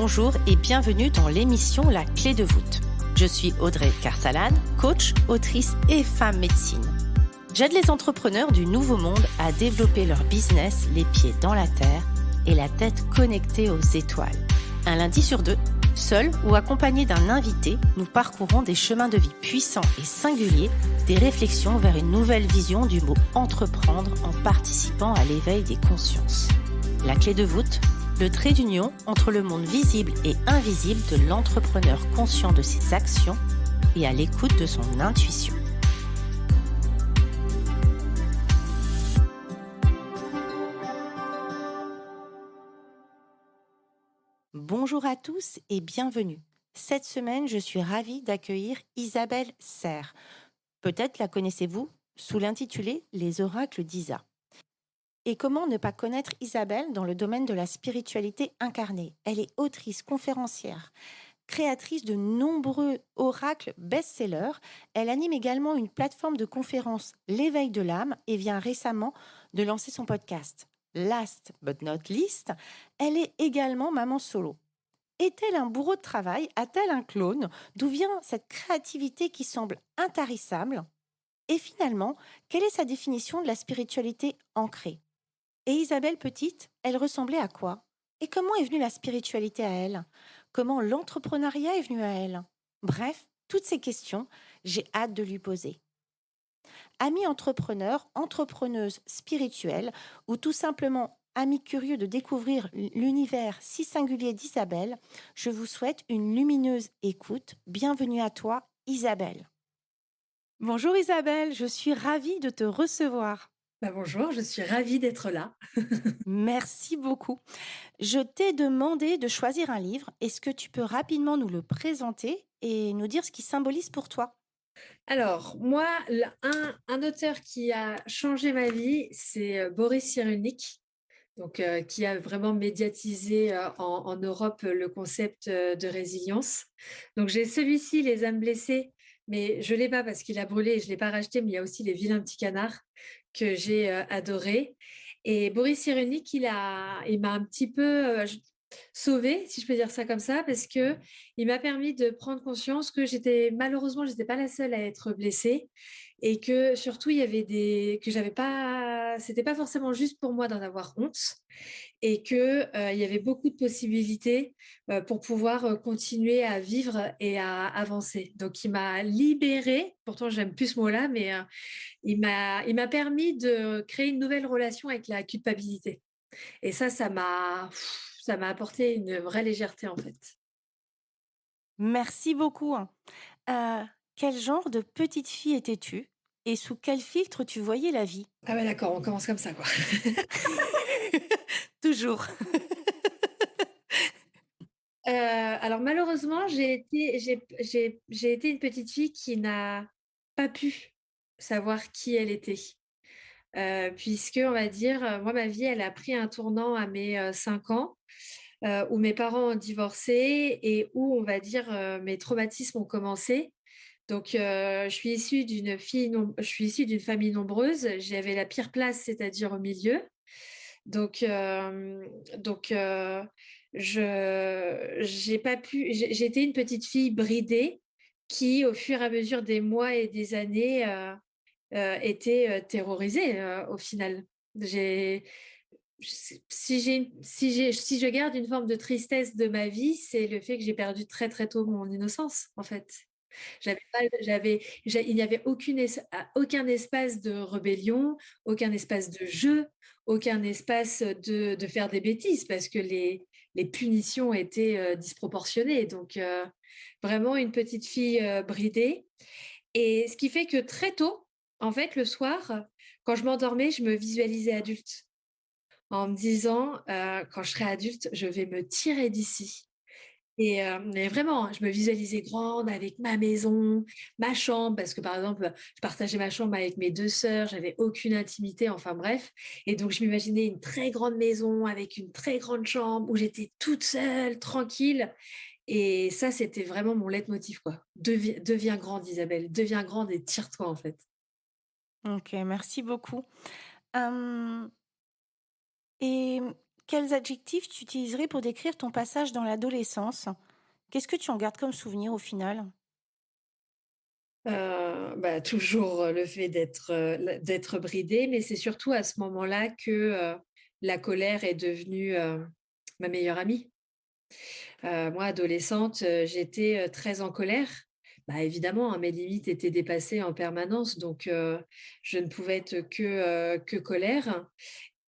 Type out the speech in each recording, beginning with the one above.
Bonjour et bienvenue dans l'émission La Clé de voûte. Je suis Audrey Carsalade, coach, autrice et femme médecine. J'aide les entrepreneurs du nouveau monde à développer leur business les pieds dans la terre et la tête connectée aux étoiles. Un lundi sur deux, seul ou accompagné d'un invité, nous parcourons des chemins de vie puissants et singuliers, des réflexions vers une nouvelle vision du mot entreprendre en participant à l'éveil des consciences. La clé de voûte, le trait d'union entre le monde visible et invisible de l'entrepreneur conscient de ses actions et à l'écoute de son intuition. Bonjour à tous et bienvenue. Cette semaine, je suis ravie d'accueillir Isabelle Serres. Peut-être la connaissez-vous sous l'intitulé « Les oracles d'Isa ». Et comment ne pas connaître Isabelle dans le domaine de la spiritualité incarnée? Elle est autrice, conférencière, créatrice de nombreux oracles best-sellers. Elle anime également une plateforme de conférences, l'éveil de l'âme, et vient récemment de lancer son podcast. Last but not least, elle est également maman solo. Est-elle un bourreau de travail? A-t-elle un clone? D'où vient cette créativité qui semble intarissable? Et finalement, quelle est sa définition de la spiritualité ancrée? Et Isabelle petite, elle ressemblait à quoi? Et comment est venue la spiritualité à elle? Comment l'entrepreneuriat est venu à elle? Bref, toutes ces questions, j'ai hâte de lui poser. Amis entrepreneurs, entrepreneuses spirituelles ou tout simplement amis curieux de découvrir l'univers si singulier d'Isabelle, je vous souhaite une lumineuse écoute. Bienvenue à toi, Isabelle. Bonjour Isabelle, je suis ravie de te recevoir. Bonjour, je suis ravie d'être là. Merci beaucoup. Je t'ai demandé de choisir un livre. Est-ce que tu peux rapidement nous le présenter et nous dire ce qu'il symbolise pour toi? Alors, moi, un auteur qui a changé ma vie, c'est Boris Cyrulnik, donc, qui a vraiment médiatisé en Europe le concept de résilience. Donc, j'ai celui-ci, Les âmes blessées, mais je ne l'ai pas parce qu'il a brûlé et je ne l'ai pas racheté, mais il y a aussi Les vilains petits canards que j'ai adoré. Et Boris Cyrulnik, il m'a un petit peu sauvée, si je peux dire ça comme ça, parce que il m'a permis de prendre conscience que malheureusement, j'étais pas la seule à être blessée et que surtout, il y avait que j'avais pas, c'était pas forcément juste pour moi d'en avoir honte et que il y avait beaucoup de possibilités pour pouvoir continuer à vivre et à avancer. Donc, il m'a libérée, pourtant, j'aime plus ce mot-là, mais il m'a permis de créer une nouvelle relation avec la culpabilité. Et ça m'a apporté une vraie légèreté, en fait. Merci beaucoup. Quel genre de petite fille étais-tu et sous quel filtre tu voyais la vie? Ah ouais, d'accord, on commence comme ça, quoi. Toujours. Alors malheureusement, j'ai été une petite fille qui n'a pas pu savoir qui elle était. Puisque on va dire, moi ma vie elle a pris un tournant à mes, 5 ans, où mes parents ont divorcé et où on va dire, mes traumatismes ont commencé. Donc, je suis issue d'une famille nombreuse. J'avais la pire place, c'est-à-dire au milieu. Donc, j'ai pas pu. J'ai été une petite fille bridée qui, au fur et à mesure des mois et des années, était terrorisée au final. J'ai, si je garde une forme de tristesse de ma vie, c'est le fait que j'ai perdu très très tôt mon innocence, en fait. J'avais pas, j'avais, j'a- Il n'y avait aucun espace de rébellion, aucun espace de jeu, aucun espace de faire des bêtises parce que les punitions étaient disproportionnées. Donc, vraiment une petite fille bridée. Et ce qui fait que très tôt, en fait, le soir, quand je m'endormais, je me visualisais adulte en me disant, quand je serai adulte, je vais me tirer d'ici. Et mais vraiment, hein, je me visualisais grande avec ma maison, ma chambre, parce que par exemple, je partageais ma chambre avec mes 2 sœurs, j'avais aucune intimité, enfin bref. Et donc je m'imaginais une très grande maison avec une très grande chambre où j'étais toute seule, tranquille. Et ça, c'était vraiment mon leitmotiv, quoi. Deviens grande, Isabelle, deviens grande et tire-toi, en fait. OK, merci beaucoup. Hem et quels adjectifs tu utiliserais pour décrire ton passage dans l'adolescence? Qu'est-ce que tu en gardes comme souvenir au final? Bah, toujours, le fait d'être bridée, mais c'est surtout à ce moment-là que, la colère est devenue, ma meilleure amie. Moi, adolescente, j'étais, très en colère. Bah, évidemment, hein, mes limites étaient dépassées en permanence, donc je ne pouvais être que colère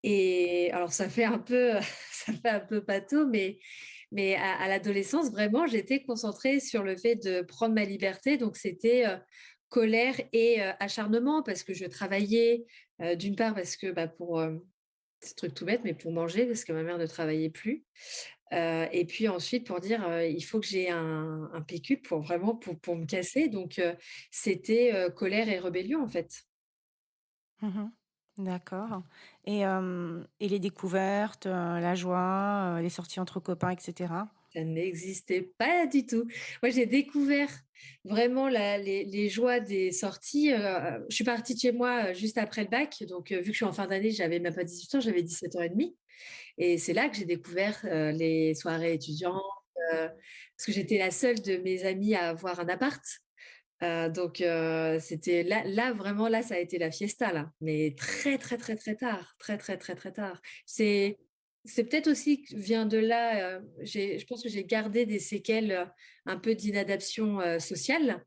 et alors ça fait un peu ça fait un peu pato, mais à l'adolescence, vraiment, j'étais concentrée sur le fait de prendre ma liberté, donc c'était, colère et acharnement parce que je travaillais, d'une part parce que, bah, pour, c'est un truc tout bête, mais pour manger parce que ma mère ne travaillait plus. Et puis ensuite pour dire, «Il faut que j'ai un pécule pour vraiment pour me casser», donc c'était, colère et rébellion, en fait. Mmh. D'accord et les découvertes, la joie, les sorties entre copains et cetera? Ça n'existait pas du tout. Moi, j'ai découvert vraiment les joies des sorties, je suis partie de chez moi, juste après le bac, donc vu que je suis en fin d'année, j'avais même pas 18 ans, j'avais 17 ans et demi et c'est là que j'ai découvert, les soirées étudiantes, parce que j'étais la seule de mes amies à avoir un appart. Donc c'était là vraiment là, ça a été la fiesta là, mais très, très, très, très tard, très, très, très, très tard. C'est peut-être aussi que vient de là, je pense que j'ai gardé des séquelles, un peu d'inadaptation, sociale,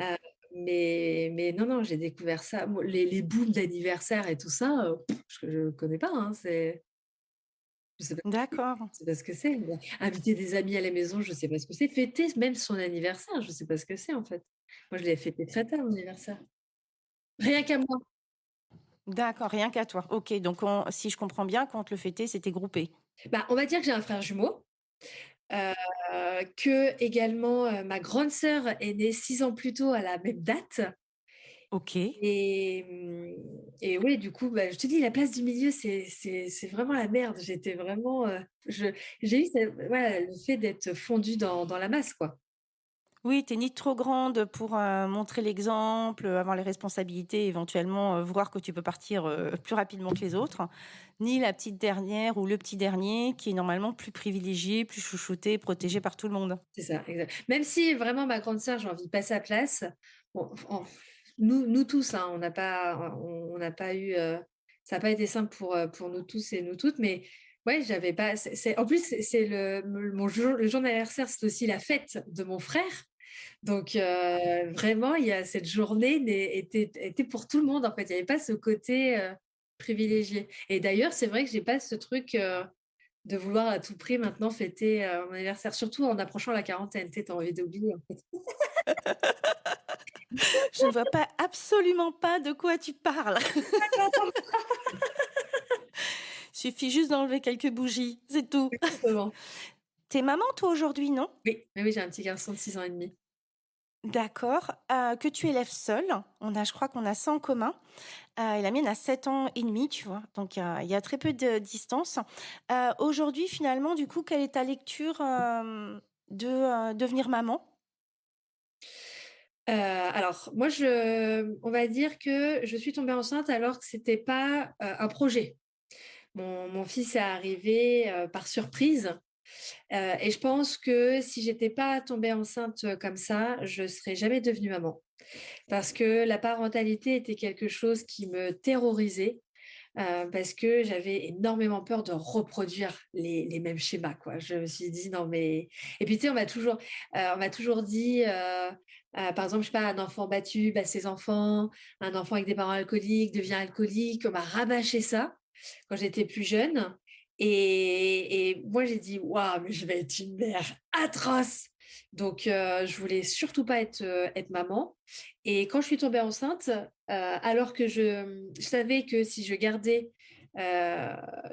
heu, mais non, non, j'ai découvert ça, moi les booms d'anniversaire et tout ça, je connais pas, hein, je sais pas D'accord. je sais pas ce que c'est. Inviter des amis à la maison, je sais pas ce que c'est. Fêter même son anniversaire, je sais pas ce que c'est en fait. Moi, je l'ai fêté très tard mon anniversaire. Rien qu'à moi. D'accord, rien qu'à toi. OK, donc on si je comprends bien, quand on te le fêtait, c'était groupé? Bah, on va dire que j'ai un frère jumeau, heu, que également, ma grande sœur est née 6 ans plus tôt à la même date OK. et oui, du coup, bah, je te dis la place du milieu, c'est vraiment la merde. J'étais vraiment, j'ai eu ce voilà, le fait d'être fondue dans la masse, quoi. Oui, tu es ni trop grande pour, montrer l'exemple, avoir les responsabilités, éventuellement, voir que tu peux partir, plus rapidement que les autres, ni la petite dernière ou le petit dernier qui est normalement plus privilégié, plus chouchouté, protégé par tout le monde. C'est ça, exact. Même si vraiment ma grande sœur, j'ai envie pas sa place, bon, nous tous, hein, on n'a pas eu, ça n'a pas été simple pour nous tous et nous toutes, mais ouais, j'avais pas en plus, c'est le jour d'anniversaire, c'est aussi la fête de mon frère, donc vraiment, il y a cette journée était pour tout le monde, en fait. Il y avait pas ce côté, privilégié et d'ailleurs, c'est vrai que j'ai pas ce truc, de vouloir à tout prix maintenant fêter, mon anniversaire, surtout en approchant la quarantaine, tu sais, envie d'oublier, en fait. Je ne vois pas absolument pas de quoi tu parles. Suffit juste d'enlever quelques bougies, c'est tout. Exactement. Tu maman toi aujourd'hui, non? Oui, oui, oui, j'ai un petit garçon de 6 ans et demi. D'accord, que tu élèves seule. Je crois qu'on a ça en commun. Et la mienne a 7 ans et demi, tu vois? Donc il y a très peu de distance. Aujourd'hui, finalement, du coup, quelle est ta lecture, de devenir maman? Alors moi on va dire que je suis tombée enceinte alors que c'était pas, un projet. Mon fils est arrivé, par surprise, et je pense que si j'étais pas tombée enceinte, comme ça, je serais jamais devenue maman. Parce que la parentalité était quelque chose qui me terrorisait. Parce que j'avais énormément peur de reproduire les mêmes schémas, quoi. Je me suis dit: «Non mais» et puis tu sais, on m'a toujours dit, par exemple, je sais pas, un enfant battu bat ses enfants, un enfant avec des parents alcooliques devient alcoolique. On m'a rabâché ça quand j'étais plus jeune et moi j'ai dit: «Waouh, mais je vais être une mère atroce!» Donc je voulais surtout pas être maman et quand je suis tombée enceinte, alors que je savais que si je gardais,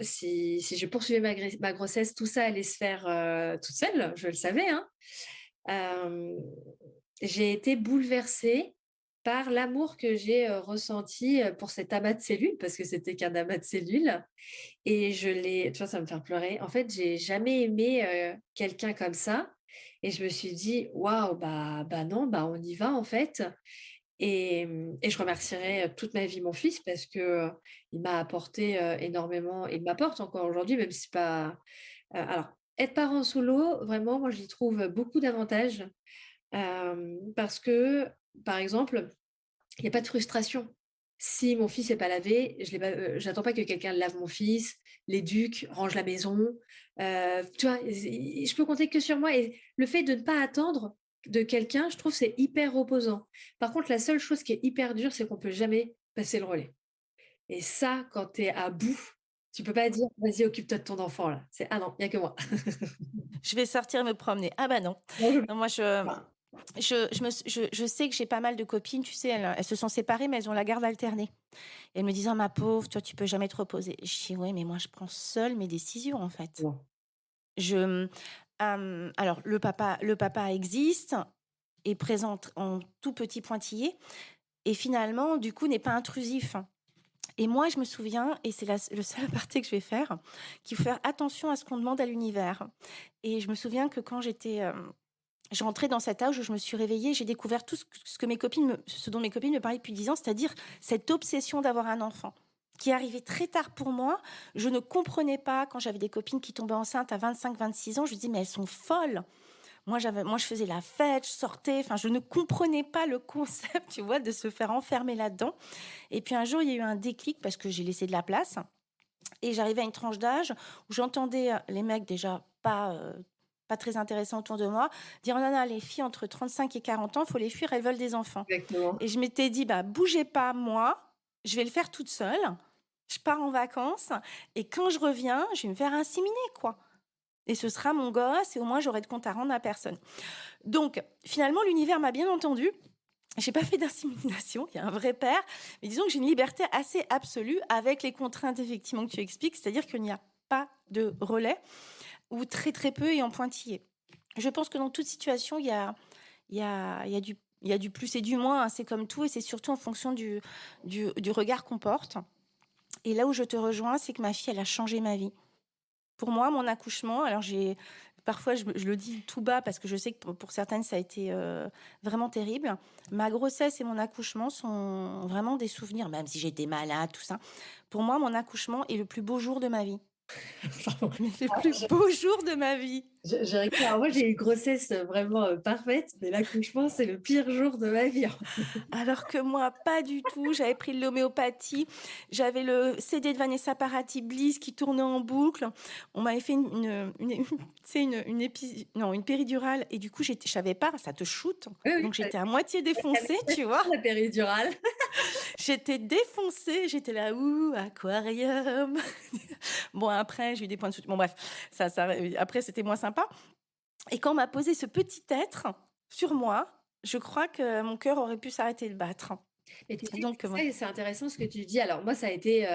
si je poursuivais ma grossesse, tout ça allait se faire, toute seule, je le savais, hein. Hem, j'ai été bouleversée par l'amour que j'ai, ressenti, pour cet amas de cellules, parce que c'était qu'un amas de cellules et je l'ai tu vois, ça va me faire pleurer. En fait, j'ai jamais aimé, quelqu'un comme ça et je me suis dit: «Waouh, bah non, bah on y va en fait» Et je remercierai toute ma vie mon fils parce que il m'a apporté énormément, et il m'apporte encore aujourd'hui, même si c'est pas. Alors, être parent solo, vraiment, moi, j'y trouve beaucoup d'avantages parce que, par exemple, il n'y a pas de frustration. Si mon fils n'est pas lavé, j'attends pas que quelqu'un lave mon fils, l'éduque, range la maison. Tu vois, je peux compter que sur moi. Et le fait de ne pas attendre de quelqu'un, je trouve c'est hyper reposant. Par contre, la seule chose qui est hyper dure, c'est qu'on peut jamais passer le relais. Et ça, quand tu es à bout, tu peux pas dire vas-y, occupe-toi de ton enfant là. C'est ah non, il n'y a que moi. Je vais sortir me promener. Ah bah non. Non, Non, moi, je sais que j'ai pas mal de copines, tu sais, elles se sont séparées, mais elles ont la garde alternée. Et elles me disent, oh, ma pauvre, toi, tu peux jamais te reposer. Je dis, ouais, mais moi, je prends seule mes décisions, en fait. non. Alors, le papa existe, est présent en tout petit pointillé, et finalement, du coup, n'est pas intrusif. Et moi, je me souviens, et c'est le seul aparté que je vais faire, qu'il faut faire attention à ce qu'on demande à l'univers. Et je me souviens que quand je rentrais dans cet âge où je me suis réveillée, j'ai découvert tout ce dont mes copines me parlaient depuis 10 ans, c'est-à-dire cette obsession d'avoir un enfant, qui est arrivée très tard pour moi. Je ne comprenais pas quand j'avais des copines qui tombaient enceintes à 25, 26 ans. Je me dis, mais elles sont folles. Moi, je faisais la fête, je sortais. Enfin, je ne comprenais pas le concept, tu vois, de se faire enfermer là-dedans. Et puis un jour, il y a eu un déclic parce que j'ai laissé de la place. Et j'arrivais à une tranche d'âge où j'entendais les mecs déjà pas très intéressants autour de moi dire non, non, les filles entre 35 et 40 ans, il faut les fuir, elles veulent des enfants. Exactement. Et je m'étais dit, bah, bougez pas, moi, je vais le faire toute seule. Je pars en vacances et quand je reviens, je vais me faire inséminer, quoi. Et ce sera mon gosse et au moins j'aurai de compte à rendre à personne. Donc, finalement, l'univers m'a bien entendu. J'ai pas fait d'insémination, il y a un vrai père, mais disons que j'ai une liberté assez absolue avec les contraintes effectivement que tu expliques, c'est-à-dire qu'il n'y a pas de relais ou très très peu et en pointillé. Je pense que dans toute situation, il y a du plus et du moins, hein, c'est comme tout et c'est surtout en fonction du regard qu'on porte. Et là où je te rejoins, c'est que ma fille, elle a changé ma vie. Pour moi, mon accouchement, alors parfois je le dis tout bas parce que je sais que pour certaines ça a été vraiment terrible. Ma grossesse et mon accouchement sont vraiment des souvenirs, même si j'étais malade, tout ça. Pour moi, mon accouchement est le plus beau jour de ma vie. Pardon. Mais le plus beau jour de ma vie. J'ai rigolé. Alors moi, j'ai eu une grossesse vraiment parfaite, mais l'accouchement, c'est le pire jour de ma vie. Alors que moi, pas du tout. J'avais pris de l'homéopathie. J'avais le CD de Vanessa Paradis Bliss qui tournait en boucle. On m'avait fait une péridurale. Et du coup, je savais pas, ça te shoot. Oui, oui, Donc, j'étais à moitié défoncée, tu vois. la péridurale. J'étais défoncée. J'étais là, ouh, aquarium. Bon, après, j'ai eu des points de soutien. Bon, bref, après, c'était moins sympa. Et quand on m'a posé ce petit être sur moi, je crois que mon cœur aurait pu s'arrêter de battre. Mais tu sais, Donc, c'est intéressant ce que tu dis. Alors moi, ça a été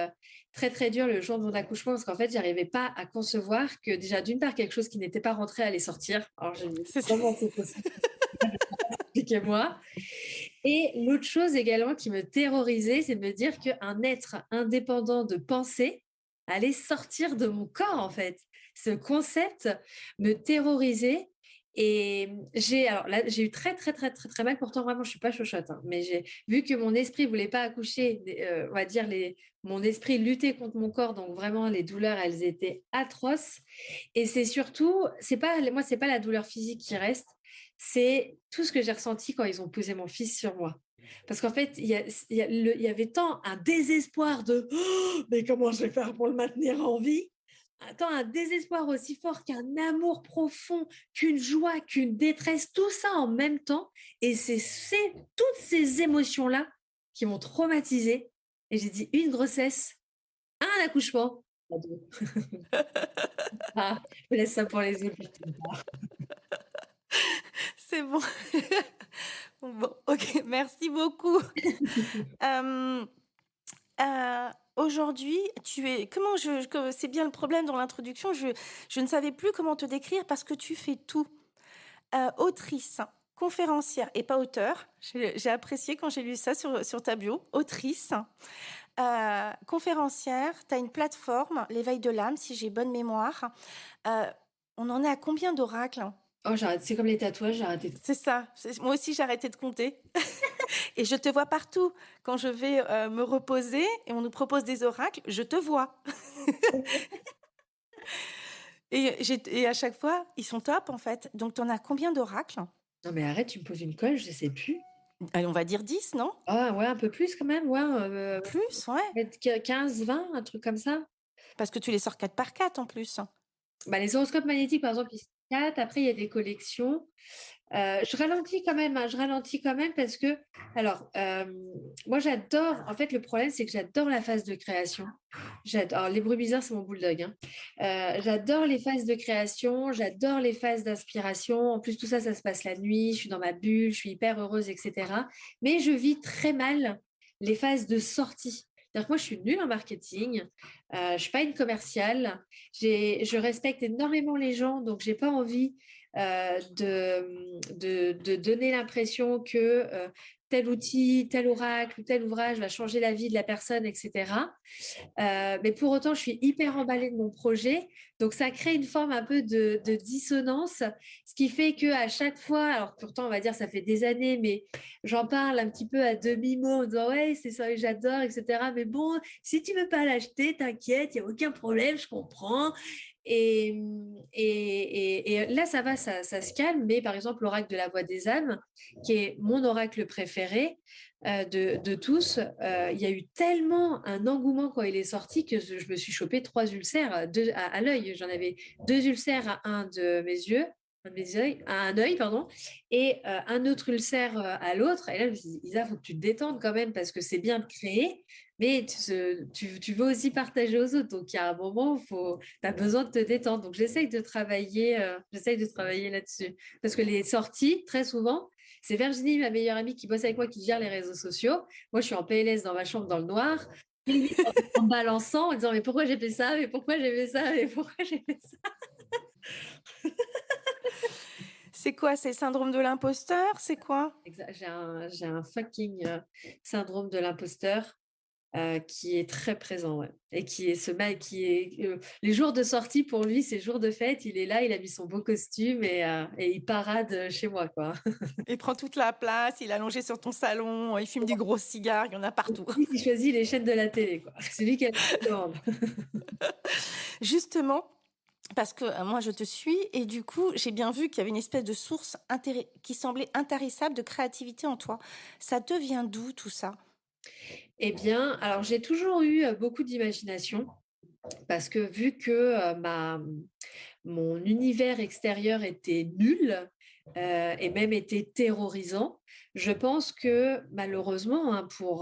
très très dur le jour de mon accouchement parce qu'en fait, j'arrivais pas à concevoir que déjà d'une part quelque chose qui n'était pas rentré allait sortir. Alors je me c'est comment c'est possible? Expliquez-moi. Et l'autre chose également qui me terrorisait, c'est de me dire qu'un être indépendant de pensée allait sortir de mon corps en fait. Ce concept me terrorisait. Et j'ai eu très très très très très mal. Pourtant vraiment je suis pas chochotte, hein, mais j'ai vu que mon esprit voulait pas accoucher. On va dire mon esprit luttait contre mon corps, donc vraiment les douleurs elles étaient atroces. Et c'est surtout, c'est pas la douleur physique qui reste, c'est tout ce que j'ai ressenti quand ils ont posé mon fils sur moi. Parce qu'en fait, il y avait tant un désespoir de oh, mais comment je vais faire pour le maintenir en vie? Tant un désespoir aussi fort qu'un amour profond, qu'une joie, qu'une détresse, tout ça en même temps. Et c'est toutes ces émotions-là qui m'ont traumatisée. Et j'ai dit une grossesse, un accouchement, pas deux. Ah, je laisse ça pour les autres. c'est bon. Bon, ok, merci beaucoup. Euh, Aujourd'hui, c'est bien le problème dans l'introduction, je ne savais plus comment te décrire parce que tu fais tout. Autrice, conférencière et pas auteur. J'ai apprécié quand j'ai lu ça sur ta bio. Autrice, conférencière, tu as une plateforme, l'éveil de l'âme, si j'ai bonne mémoire. On en est à combien d'oracles? Oh, j'arrête. C'est comme les tatouages, j'ai arrêté. C'est ça. Moi aussi, j'ai arrêté de compter. Et je te vois partout. Quand je vais me reposer et on nous propose des oracles, je te vois. Et à chaque fois, ils sont top en fait. Donc, tu en as combien d'oracles? Non, mais arrête, tu me poses une colle, je sais plus. Allez, on va dire 10, non? Ah ouais, un peu plus quand même, ouais. Plus, ouais. Peut-être 15, 20, un truc comme ça. Parce que tu les sors 4 par 4 en plus. Bah, les horoscopes magnétiques, par exemple, ils sont 4. Après, il y a des collections. Je ralentis quand même, hein, je ralentis quand même parce que, alors, moi j'adore, en fait, le problème, c'est que j'adore la phase de création. Alors, les bruits bizarres, c'est mon bulldog, hein. J'adore les phases de création, j'adore les phases d'inspiration. En plus, tout ça, ça se passe la nuit, je suis dans ma bulle, je suis hyper heureuse, etc. Mais je vis très mal les phases de sortie. C'est-à-dire que moi, je suis nulle en marketing, je ne suis pas une commerciale, je respecte énormément les gens, donc j'ai pas envie de donner l'impression que tel outil, tel oracle ou tel ouvrage va changer la vie de la personne, etc. Mais pour autant, je suis hyper emballée de mon projet. Donc, ça crée une forme un peu de dissonance, ce qui fait que à chaque fois, alors pourtant, on va dire, ça fait des années, mais j'en parle un petit peu à demi-mot en disant, ouais, c'est ça, j'adore, etc. Mais bon, si tu veux pas l'acheter, t'inquiète, il n'y a aucun problème, je comprends. Et, et là, ça va, ça se calme. Mais par exemple, l'oracle de la voix des âmes, qui est mon oracle préféré de tous, il y a eu tellement un engouement quand il est sorti que je me suis chopé 3 ulcères à l'œil. J'en avais 2 ulcères à un de mes yeux. Un de mes yeux, à un œil, pardon, et un autre ulcère à l'autre. Et là, je me suis dit, Isa, il faut que tu te détendes quand même parce que c'est bien de créer, mais tu veux aussi partager aux autres. Donc, il y a un moment où tu as besoin de te détendre. Donc, j'essaye de travailler là-dessus. Parce que les sorties, très souvent, c'est Virginie, ma meilleure amie, qui bosse avec moi, qui gère les réseaux sociaux. Moi, je suis en PLS dans ma chambre, dans le noir, limite en balançant, en disant, mais pourquoi j'ai fait ça? Mais pourquoi j'ai fait ça? Mais pourquoi j'ai fait ça? C'est quoi? C'est le syndrome de l'imposteur? C'est quoi? J'ai un fucking syndrome de l'imposteur. Qui est très présent, ouais. Et qui est ce mec qui est les jours de sortie pour lui, c'est jours de fête, il est là, il a mis son beau costume et il parade chez moi, quoi. Il prend toute la place, il est allongé sur ton salon, il fume des gros cigares, il y en a partout. Lui qui choisit les chaînes de la télé, quoi. C'est lui qui a la commande. Justement, parce que moi je te suis et du coup j'ai bien vu qu'il y avait une espèce de source qui semblait intarissable de créativité en toi. Ça te vient d'où tout ça? Eh bien, alors j'ai toujours eu beaucoup d'imagination parce que vu que mon univers extérieur était nul et même était terrorisant, je pense que malheureusement, hein, pour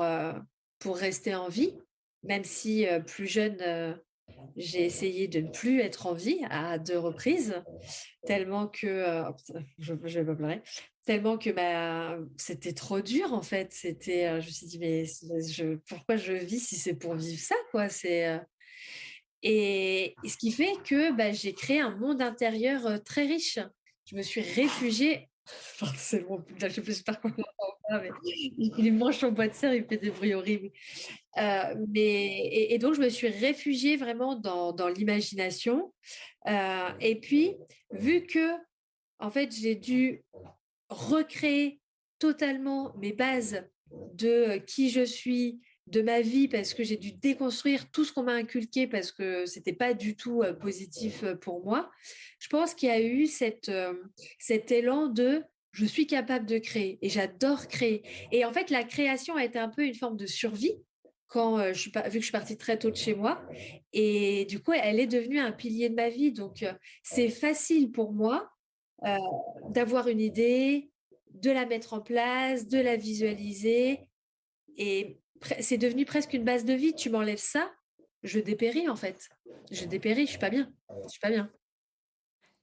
rester en vie, même si plus jeune, j'ai essayé de ne plus être en vie à 2 reprises, tellement que, oh putain, je vais pas pleurer, tellement que c'était trop dur en fait. Je me suis dit, mais pourquoi je vis si c'est pour vivre ça, quoi? Et ce qui fait que j'ai créé un monde intérieur très riche. Je me suis réfugiée. Enfin, c'est bon, putain, je sais pas comment on entend pas, mais il mange son bois de serre, il fait des bruits horribles. Et donc, je me suis réfugiée vraiment dans l'imagination. Et puis, vu que, en fait, j'ai dû recréer totalement mes bases de qui je suis, de ma vie, parce que j'ai dû déconstruire tout ce qu'on m'a inculqué parce que c'était pas du tout positif pour moi. Je pense qu'il y a eu cet élan de je suis capable de créer et j'adore créer. Et en fait, la création a été un peu une forme de survie quand vu que je suis partie très tôt de chez moi. Et du coup, elle est devenue un pilier de ma vie. Donc, c'est facile pour moi euh, d'avoir une idée, de la mettre en place, de la visualiser. Et c'est devenu presque une base de vie. Tu m'enlèves ça, je dépéris en fait. Je dépéris, je suis pas bien. Je suis pas bien.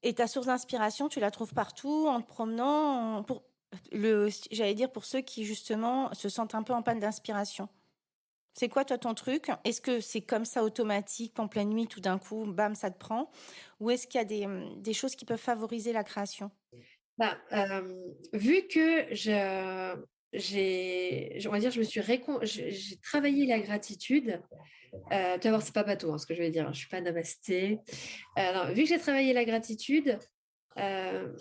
Et ta source d'inspiration, tu la trouves partout en te promenant j'allais dire pour ceux qui justement se sentent un peu en panne d'inspiration. C'est quoi toi ton truc? Est-ce que c'est comme ça automatique, en pleine nuit, tout d'un coup, bam, ça te prend? Ou est-ce qu'il y a des choses qui peuvent favoriser la création? Vu que on va dire, j'ai travaillé la gratitude. Tu vas voir, c'est pas bateau, hein, ce que je vais dire, hein. Je suis pas namasté. Non, vu que j'ai travaillé la gratitude,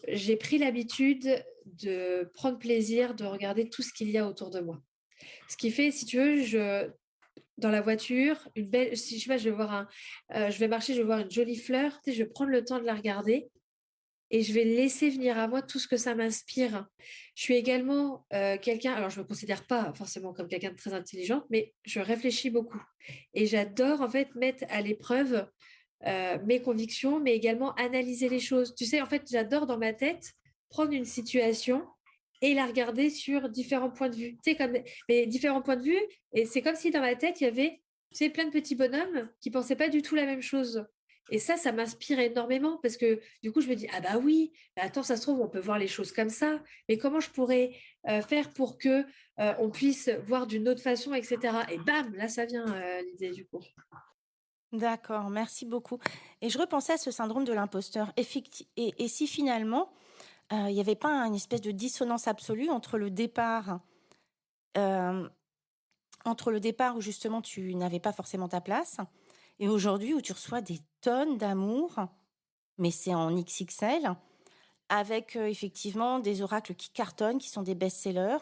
j'ai pris l'habitude de prendre plaisir, de regarder tout ce qu'il y a autour de moi. Ce qui fait, si tu veux, dans la voiture, une belle, si je sais pas, je vais marcher, je vais voir une jolie fleur, tu sais, je vais prendre le temps de la regarder et je vais laisser venir à moi tout ce que ça m'inspire. Je suis également quelqu'un, alors je me considère pas forcément comme quelqu'un de très intelligent, mais je réfléchis beaucoup et j'adore en fait mettre à l'épreuve mes convictions, mais également analyser les choses. Tu sais, en fait, j'adore dans ma tête prendre une situation et la regarder sur différents points de vue. Tu sais, mais différents points de vue, et c'est comme si dans ma tête, il y avait, tu sais, plein de petits bonhommes qui pensaient pas du tout la même chose. Et ça m'inspire énormément parce que du coup, je me dis, ah bah oui, bah attends, ça se trouve, on peut voir les choses comme ça, mais comment je pourrais faire pour que on puisse voir d'une autre façon, etc. Et bam, là, ça vient l'idée du coup. D'accord, merci beaucoup. Et je repensais à ce syndrome de l'imposteur. Et si finalement, il n'y avait pas une espèce de dissonance absolue euh, entre le départ où justement tu n'avais pas forcément ta place, et aujourd'hui où tu reçois des tonnes d'amour, mais c'est en XXL, avec effectivement des oracles qui cartonnent, qui sont des best-sellers.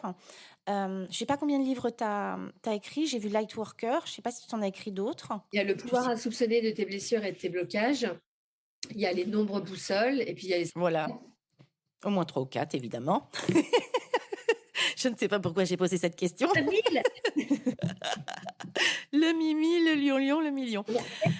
Je ne sais pas combien de livres tu as écrit. J'ai vu Lightworker. Je ne sais pas si tu en as écrit d'autres. Il y a le Tu pouvoir sais. insoupçonné de tes blessures et de tes blocages. Il y a les nombres boussoles et puis il y a les... Voilà, au moins 3 ou 4, évidemment. Je ne sais pas pourquoi j'ai posé cette question. 1000. Le Mimi, le Lion-Lion, le million.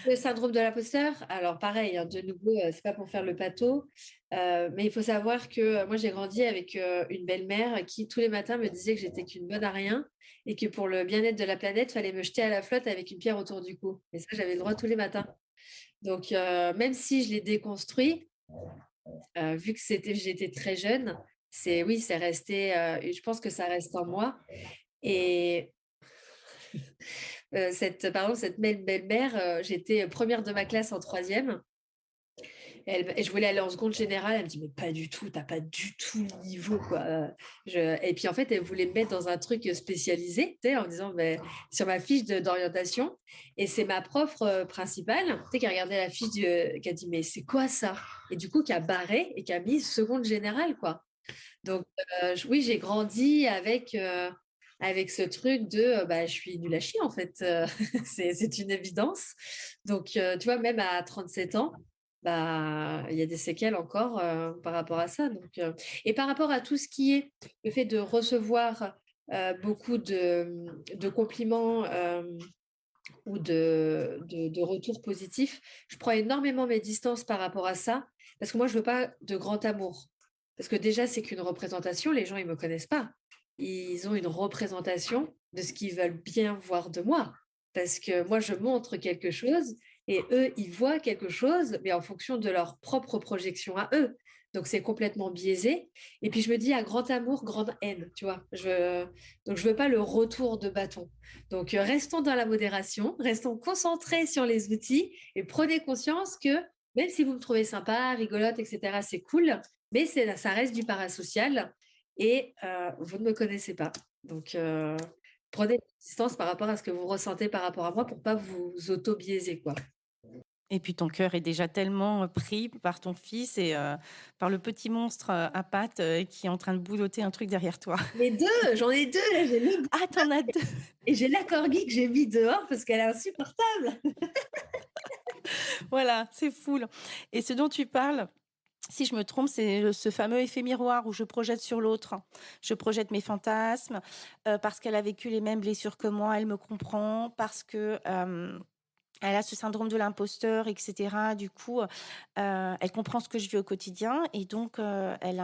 Le syndrome de l'imposteur, alors pareil, hein, de nouveau, c'est pas pour faire le pâteau, mais il faut savoir que moi j'ai grandi avec une belle-mère qui tous les matins me disait que j'étais qu'une bonne à rien et que pour le bien-être de la planète, il fallait me jeter à la flotte avec une pierre autour du cou. Et ça, j'avais le droit tous les matins. Donc même si je l'ai déconstruit, vu que j'étais très jeune, oui, c'est resté, et je pense que ça reste en moi. Et par exemple, cette belle-mère, j'étais première de ma classe en troisième. Et je voulais aller en seconde générale. Elle me dit, mais pas du tout, t'as pas du tout le niveau, quoi. Et puis, en fait, elle voulait me mettre dans un truc spécialisé, tu sais, en disant, ben, sur ma fiche d'orientation. Et c'est ma prof principale, tu sais, qui a regardé la fiche, qui a dit, mais c'est quoi ça? Et du coup, qui a barré et qui a mis seconde générale, quoi. Donc, oui, j'ai grandi avec ce truc de bah, je suis nulle à chier, en fait. C'est une évidence. Donc, tu vois, même à 37 ans, bah, il y a des séquelles encore par rapport à ça. Donc, et par rapport à tout ce qui est le fait de recevoir beaucoup de compliments ou de retours positifs, je prends énormément mes distances par rapport à ça, parce que moi, je veux pas de grand amour. Parce que déjà, c'est qu'une représentation, les gens, ils me connaissent pas. Ils ont une représentation de ce qu'ils veulent bien voir de moi. Parce que moi, je montre quelque chose et eux, ils voient quelque chose, mais en fonction de leur propre projection à eux. Donc, c'est complètement biaisé. Et puis, je me dis, à grand amour, grande haine, tu vois. Donc, je veux pas le retour de bâton. Donc, restons dans la modération, restons concentrés sur les outils et prenez conscience que même si vous me trouvez sympa, rigolote, etc., c'est cool, mais ça reste du parasocial et vous ne me connaissez pas. Donc, prenez une distance par rapport à ce que vous ressentez par rapport à moi pour pas vous auto-biaiser, quoi. Et puis ton cœur est déjà tellement pris par ton fils et par le petit monstre à pattes qui est en train de boulotter un truc derrière toi. Les deux, j'en ai deux, là, j'ai le Ah, t'en as 2. et j'ai la corgi que j'ai mis dehors parce qu'elle est insupportable. Voilà, c'est fou. Et ce dont tu parles, si je me trompe, c'est ce fameux effet miroir où je projette sur l'autre. Je projette mes fantasmes parce qu'elle a vécu les mêmes blessures que moi, elle me comprend, parce que elle a ce syndrome de l'imposteur, etc. Du coup, elle comprend ce que je vis au quotidien et donc elle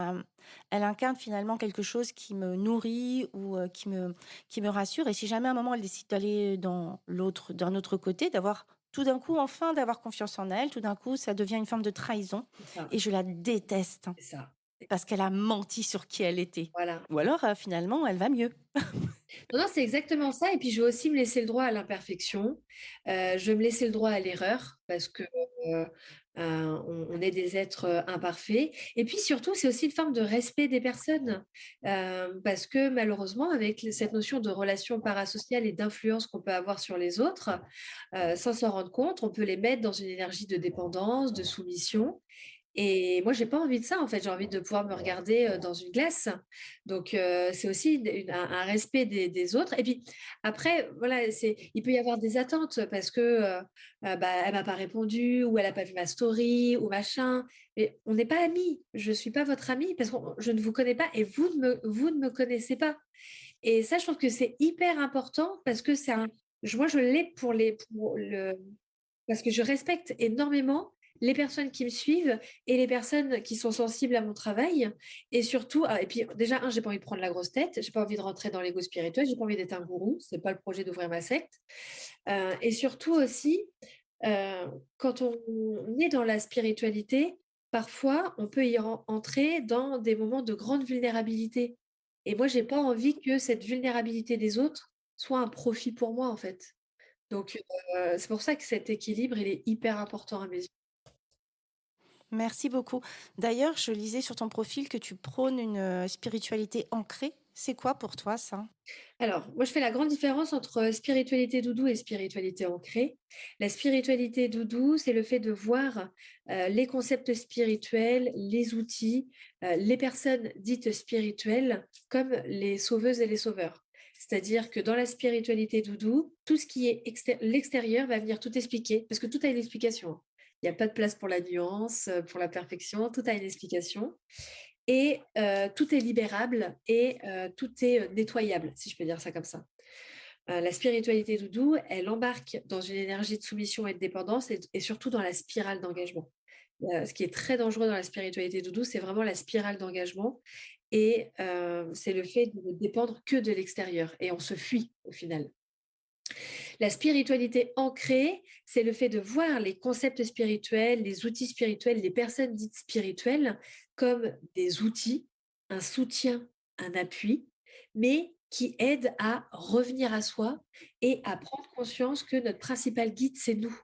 incarne finalement quelque chose qui me nourrit ou qui me rassure. Et si jamais à un moment elle décide d'aller d'un autre côté, d'avoir tout d'un coup, enfin, d'avoir confiance en elle, tout d'un coup, ça devient une forme de trahison C'est ça, et je la déteste c'est ça. parce qu'elle a menti sur qui elle était. Voilà. Ou alors, finalement, elle va mieux. Non, non, c'est exactement ça. Et puis, je vais aussi me laisser le droit à l'imperfection. Je vais me laisser le droit à l'erreur parce que on est des êtres imparfaits. Et puis, surtout, c'est aussi une forme de respect des personnes. Parce que malheureusement, avec cette notion de relation parasociale et d'influence qu'on peut avoir sur les autres, sans s'en rendre compte, on peut les mettre dans une énergie de dépendance, de soumission. Et moi, j'ai pas envie de ça, en fait. J'ai envie de pouvoir me regarder dans une glace. Donc, c'est aussi un respect des autres. Et puis, après, voilà, il peut y avoir des attentes parce que elle m'a pas répondu ou elle a pas vu ma story ou machin. Mais on n'est pas amis. Je suis pas votre amie parce que je ne vous connais pas et vous ne me connaissez pas. Et ça, je trouve que c'est hyper important parce que moi, je l'ai parce que je respecte énormément les personnes qui me suivent et les personnes qui sont sensibles à mon travail. Et surtout, et puis déjà, j'ai pas envie de prendre la grosse tête, j'ai pas envie de rentrer dans l'ego spirituel, j'ai pas envie d'être un gourou, c'est pas le projet d'ouvrir ma secte. Et surtout aussi, quand on est dans la spiritualité, parfois, on peut entrer dans des moments de grande vulnérabilité. Et moi, j'ai pas envie que cette vulnérabilité des autres soit un profit pour moi, en fait. Donc, c'est pour ça que cet équilibre, il est hyper important à mes yeux. Merci beaucoup. D'ailleurs, je lisais sur ton profil que tu prônes une spiritualité ancrée. C'est quoi pour toi ça? Alors, moi, je fais la grande différence entre spiritualité doudou et spiritualité ancrée. La spiritualité doudou, c'est le fait de voir les concepts spirituels, les outils, les personnes dites spirituelles comme les sauveuses et les sauveurs. C'est-à-dire que dans la spiritualité doudou, tout ce qui est l'extérieur va venir tout expliquer, parce que tout a une explication, hein. Il n'y a pas de place pour la nuance, pour la perfection, tout a une explication. Et tout est libérable et tout est nettoyable, si je peux dire ça comme ça. La spiritualité doudou, elle embarque dans une énergie de soumission et de dépendance et surtout dans la spirale d'engagement. Ce qui est très dangereux dans la spiritualité doudou, c'est vraiment la spirale d'engagement et c'est le fait de ne dépendre que de l'extérieur et on se fuit au final. La spiritualité ancrée, c'est le fait de voir les concepts spirituels, les outils spirituels, les personnes dites spirituelles comme des outils, un soutien, un appui, mais qui aident à revenir à soi et à prendre conscience que notre principal guide, c'est nous.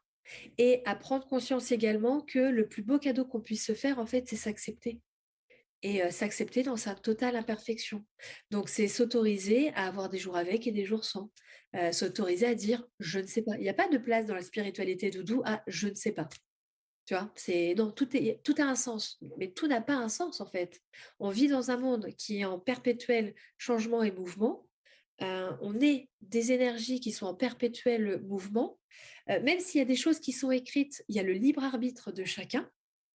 Et à prendre conscience également que le plus beau cadeau qu'on puisse se faire, en fait, c'est s'accepter et s'accepter dans sa totale imperfection. Donc c'est s'autoriser à avoir des jours avec et des jours sans. S'autoriser à dire: «Je ne sais pas». Il y a pas de place dans la spiritualité doudou à: «Je ne sais pas». Tu vois? C'est non, tout a un sens, mais tout n'a pas un sens en fait. On vit dans un monde qui est en perpétuel changement et mouvement. On est des énergies qui sont en perpétuel mouvement. Même s'il y a des choses qui sont écrites, il y a le libre arbitre de chacun.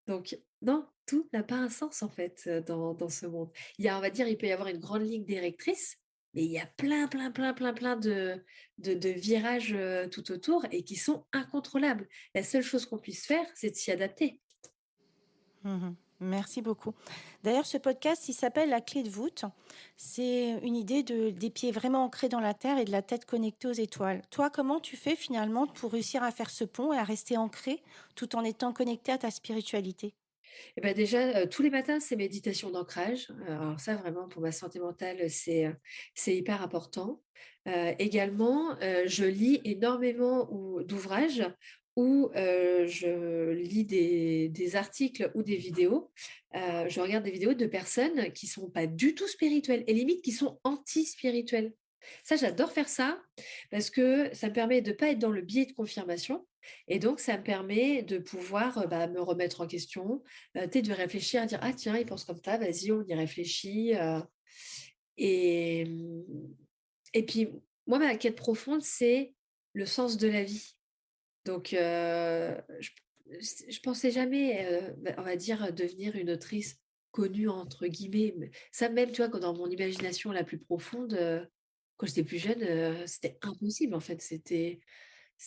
Donc non, tout n'a pas un sens en fait, dans ce monde. On va dire, il peut y avoir une grande ligne directrice, mais il y a plein, plein, plein, plein, plein de virages, tout autour et qui sont incontrôlables. La seule chose qu'on puisse faire, c'est de s'y adapter. Mhm. Merci beaucoup. D'ailleurs, ce podcast, il s'appelle La clé de voûte. C'est une idée des pieds vraiment ancrés dans la terre et de la tête connectée aux étoiles. Toi, comment tu fais finalement pour réussir à faire ce pont et à rester ancré tout en étant connecté à ta spiritualité? Et bah, déjà, tous les matins, c'est méditation d'ancrage. Alors ça, vraiment, pour ma santé mentale, c'est hyper important. Également, je lis énormément d'ouvrages ou je lis des articles ou des vidéos. Je regarde des vidéos de personnes qui sont pas du tout spirituelles et limite qui sont anti-spirituelles. Ça, j'adore faire ça parce que ça me permet de pas être dans le biais de confirmation et donc ça me permet de pouvoir, me remettre en question, tu sais, de réfléchir, à dire: «Ah tiens, il pense comme ça, vas-y, on y réfléchit», et et puis moi, ma quête profonde, c'est le sens de la vie. Donc je pensais jamais, on va dire, devenir une autrice «connue» entre guillemets, mais ça même, tu vois, que dans mon imagination la plus profonde, quand j'étais plus jeune, c'était impossible en fait.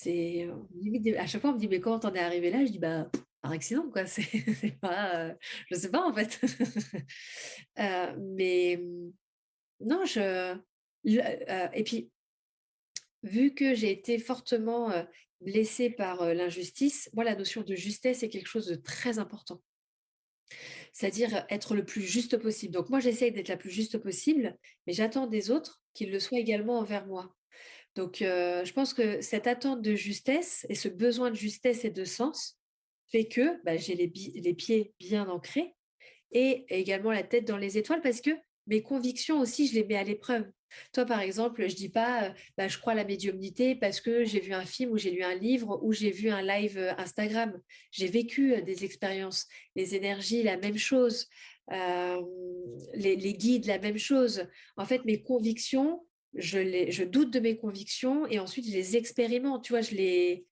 Limite à chaque fois on me dit: «Mais comment t'en es arrivée là?» Je dis: «Bah, par accident quoi, c'est pas, je sais pas en fait». Mais non, et puis vu que j'ai été fortement, blessée par, l'injustice, moi la notion de justesse est quelque chose de très important. C'est-à-dire être le plus juste possible. Donc moi j'essaye d'être la plus juste possible, mais j'attends des autres qu'ils le soient également envers moi. Donc je pense que cette attente de justesse et ce besoin de justesse et de sens fait que, j'ai les pieds bien ancrés et également la tête dans les étoiles parce que mes convictions aussi, je les mets à l'épreuve. Toi, par exemple, je dis pas, bah, je crois à la médiumnité parce que j'ai vu un film ou j'ai lu un livre ou j'ai vu un live Instagram. J'ai vécu des expériences, les énergies, la même chose, euh, les guides, la même chose. En fait, mes convictions, je doute de mes convictions et ensuite je les expérimente. Tu vois, je les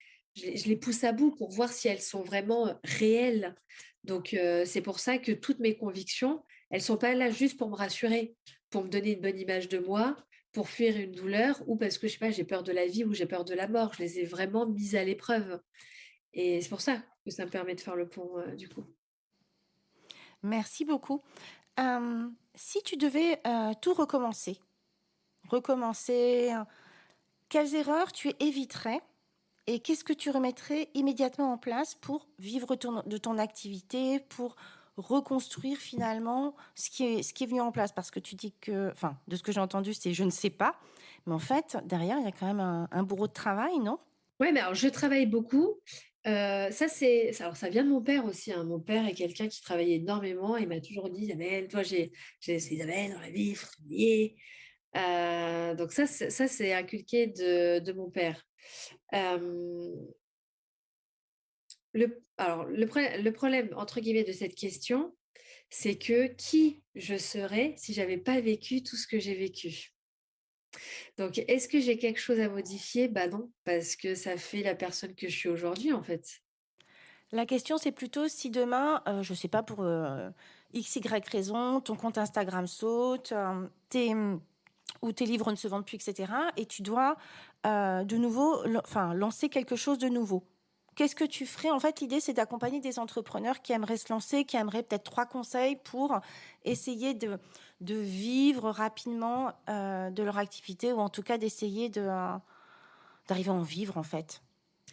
pousse à bout pour voir si elles sont vraiment réelles. Donc, c'est pour ça que toutes mes convictions, elles sont pas là juste pour me rassurer, pour me donner une bonne image de moi, pour fuir une douleur ou parce que, je sais pas, j'ai peur de la vie ou j'ai peur de la mort. Je les ai vraiment mises à l'épreuve. Et c'est pour ça que ça me permet de faire le pont, du coup. Merci beaucoup. Si tu devais tout recommencer, quelles erreurs tu éviterais et qu'est-ce que tu remettrais immédiatement en place pour vivre de ton activité, pour reconstruire finalement ce qui est venu en place? Parce que tu dis que, enfin, de ce que j'ai entendu, c'est je ne sais pas. Mais en fait, derrière, il y a quand même un bourreau de travail, non? Ouais, mais alors je travaille beaucoup. Alors ça vient de mon père aussi, hein. Mon père est quelqu'un qui travaillait énormément. Il m'a toujours dit, Isabelle, toi, c'est Isabelle dans la vie, il faut travailler. Donc ça, c'est inculqué de mon père. Euh, le problème, entre guillemets, de cette question, c'est que qui je serais si j'avais pas vécu tout ce que j'ai vécu? Donc, est-ce que j'ai quelque chose à modifier? Bah non, parce que ça fait la personne que je suis aujourd'hui, en fait. La question, c'est plutôt si demain, je sais pas, pour X, Y raison, ton compte Instagram saute, ou tes livres ne se vendent plus, etc. Et tu dois de nouveau lancer quelque chose de nouveau. Qu'est-ce que tu ferais? En fait, l'idée, c'est d'accompagner des entrepreneurs qui aimeraient se lancer, qui aimeraient peut-être 3 conseils pour essayer de vivre rapidement de leur activité ou en tout cas d'essayer d'arriver à en vivre, en fait.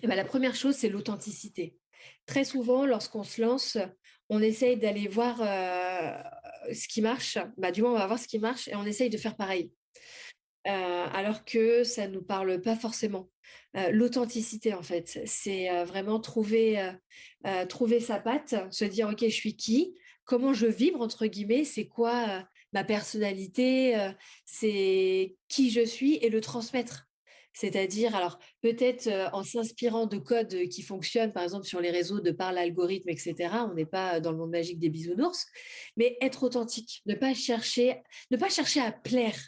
Et ben, la première chose, c'est l'authenticité. Très souvent, lorsqu'on se lance, on essaye d'aller voir ce qui marche. Bah, du moins, on va voir ce qui marche et on essaye de faire pareil. Alors que ça ne nous parle pas forcément. L'authenticité, en fait, c'est vraiment trouver sa patte, se dire, OK, je suis qui? Comment je vibre, entre guillemets? C'est quoi ma personnalité? C'est qui je suis? Et le transmettre. C'est-à-dire, alors peut-être en s'inspirant de codes qui fonctionnent, par exemple sur les réseaux de par l'algorithme, etc. On n'est pas dans le monde magique des bisounours, mais être authentique, ne pas chercher à plaire.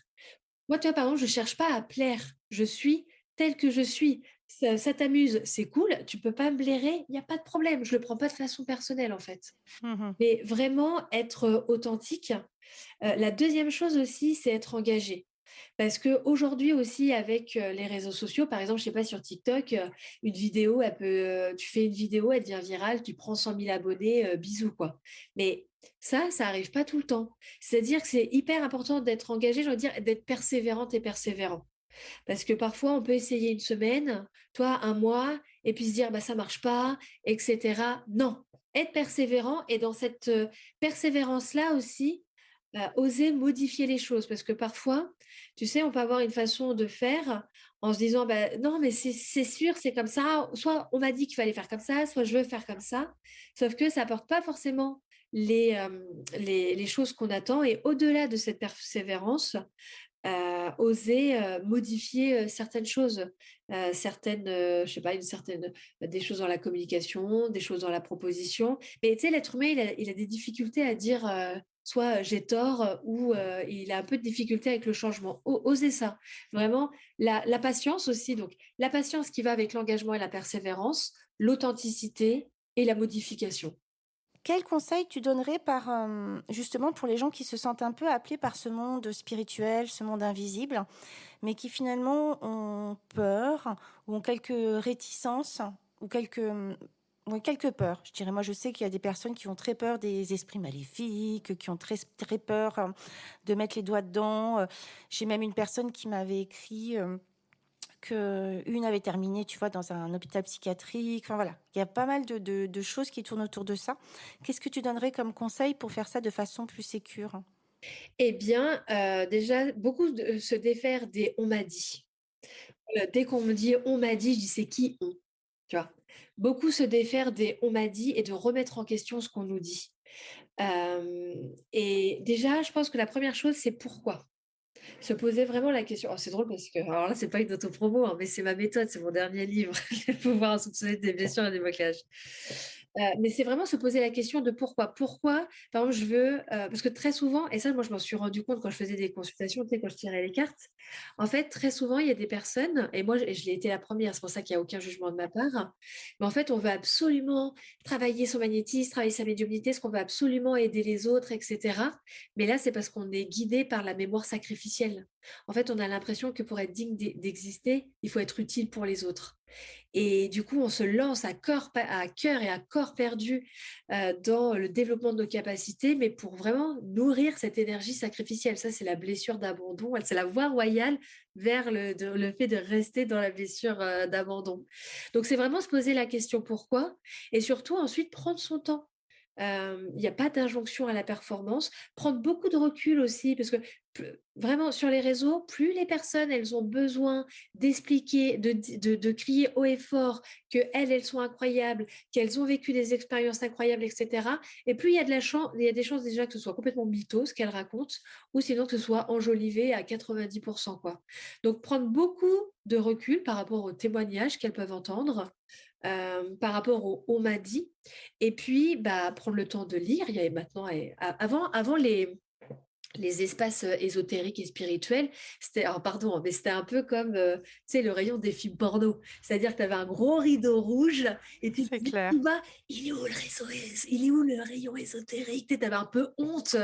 Moi, tu vois, par exemple, je cherche pas à plaire. Je suis telle que je suis. Ça t'amuse, c'est cool. Tu peux pas me blairer, il n'y a pas de problème. Je le prends pas de façon personnelle, en fait. Mhm. Mais vraiment être authentique. La deuxième chose aussi, c'est être engagé. Parce qu'aujourd'hui aussi, avec les réseaux sociaux, par exemple, je sais pas, sur TikTok, une vidéo, tu fais une vidéo, elle devient virale, tu prends 100 000 abonnés, bisous, quoi. Mais ça arrive pas tout le temps. C'est-à-dire que c'est hyper important d'être engagé, je veux dire, d'être persévérante et persévérant. Parce que parfois, on peut essayer une semaine, toi, un mois, et puis se dire, bah, ça marche pas, etc. Non, être persévérant et dans cette persévérance-là aussi, oser modifier les choses. Parce que parfois, tu sais, on peut avoir une façon de faire en se disant, bah, non, mais c'est sûr, c'est comme ça. Soit on m'a dit qu'il fallait faire comme ça, soit je veux faire comme ça. Sauf que ça apporte pas forcément les choses qu'on attend. Et au-delà de cette persévérance, oser modifier certaines choses, je sais pas, des choses dans la communication, des choses dans la proposition. Mais tu sais, l'être humain, il a des difficultés à dire soit j'ai tort ou il a un peu de difficulté avec le changement. Oser ça. Vraiment, la patience aussi. Donc, la patience qui va avec l'engagement et la persévérance, l'authenticité et la modification. Quel conseil tu donnerais justement pour les gens qui se sentent un peu appelés par ce monde spirituel, ce monde invisible, mais qui finalement ont peur ou ont quelques réticences ou quelques peurs. Je dirais, moi, je sais qu'il y a des personnes qui ont très peur des esprits maléfiques, qui ont très peur de mettre les doigts dedans. J'ai même une personne qui m'avait écrit qu'une avait terminé, tu vois, dans un hôpital psychiatrique. Enfin voilà, il y a pas mal de choses qui tournent autour de ça. Qu'est-ce que tu donnerais comme conseil pour faire ça de façon plus sécure? Eh bien, déjà, se défaire des on m'a dit. Dès qu'on me dit on m'a dit, je dis c'est qui on? Tu vois? Beaucoup se défaire des on m'a dit et de remettre en question ce qu'on nous dit. Et déjà, je pense que la première chose, c'est pourquoi. Se poser vraiment la question. Oh, c'est drôle parce que, alors là, c'est pas une autopromo, hein, mais c'est ma méthode, c'est mon dernier livre, Pouvoir soupçonner des blessures et des blocages. Mais c'est vraiment se poser la question de pourquoi. Pourquoi, par exemple, parce que très souvent, et ça, moi, je m'en suis rendu compte quand je faisais des consultations, tu sais, quand je tirais les cartes, en fait, très souvent, il y a des personnes, et moi, je l'ai été la première, c'est pour ça qu'il n'y a aucun jugement de ma part, mais en fait, on veut absolument travailler son magnétisme, travailler sa médiumnité, ce qu'on veut absolument aider les autres, etc. Mais là, c'est parce qu'on est guidé par la mémoire sacrificielle. En fait, on a l'impression que pour être digne d'exister, il faut être utile pour les autres. Et du coup, on se lance à cœur et à corps perdu dans le développement de nos capacités, mais pour vraiment nourrir cette énergie sacrificielle. Ça, c'est la blessure d'abandon. C'est la voie royale vers le fait de rester dans la blessure d'abandon. Donc, c'est vraiment se poser la question pourquoi et surtout ensuite prendre son temps. Il n'y a pas d'injonction à la performance. Prendre beaucoup de recul aussi, parce que vraiment sur les réseaux, plus les personnes, elles ont besoin d'expliquer, de crier haut et fort qu'elles, elles sont incroyables, qu'elles ont vécu des expériences incroyables, etc. Et plus il y a il y a des chances déjà que ce soit complètement mytho, ce qu'elles racontent, ou sinon que ce soit enjolivé à 90%, quoi. Donc prendre beaucoup de recul par rapport aux témoignages qu'elles peuvent entendre, par rapport au on m'a dit, et puis bah, prendre le temps de lire. Il y avait maintenant, avant les espaces ésotériques et spirituels, c'était, alors pardon, mais c'était un peu comme, tu sais, le rayon des films porno. C'est-à-dire que tu avais un gros rideau rouge et tu te C'est disais clair. tout bas, il est où il est où le rayon ésotérique? Tu avais un peu honte.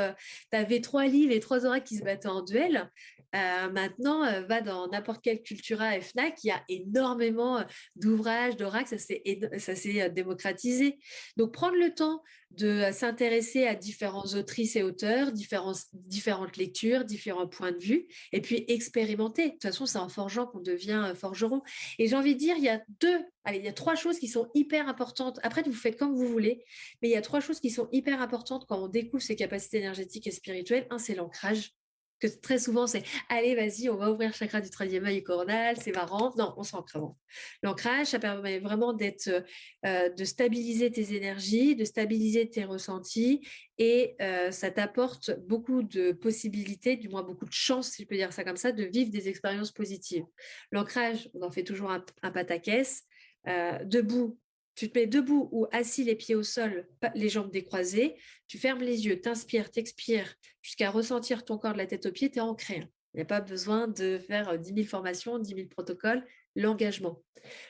Tu avais trois livres et trois oracles qui se battaient en duel. Maintenant, va dans n'importe quel Cultura et Fnac, il y a énormément d'ouvrages, d'oracles, ça s'est démocratisé. Donc, prendre le temps de s'intéresser à différents autrices et auteurs, différentes lectures, différents points de vue, et puis expérimenter. De toute façon, c'est en forgeant qu'on devient forgeron. Et j'ai envie de dire, il y a trois choses qui sont hyper importantes. Après, vous faites comme vous voulez, mais il y a trois choses qui sont hyper importantes quand on découvre ses capacités énergétiques et spirituelles. Un, c'est l'ancrage. Que très souvent, c'est allez, vas-y, on va ouvrir le chakra du troisième œil coronal, c'est marrant. Non, on s'ancre avant. L'ancrage, ça permet vraiment de stabiliser tes énergies, de stabiliser tes ressentis et ça t'apporte beaucoup de possibilités, du moins beaucoup de chances, si je peux dire ça comme ça, de vivre des expériences positives. L'ancrage, on en fait toujours un pataquès. Debout, tu te mets debout ou assis, les pieds au sol, les jambes décroisées, tu fermes les yeux, t'inspires, t'expires, jusqu'à ressentir ton corps de la tête aux pieds, tu es ancré. Il n'y a pas besoin de faire 10 000 formations, 10 000 protocoles, l'engagement.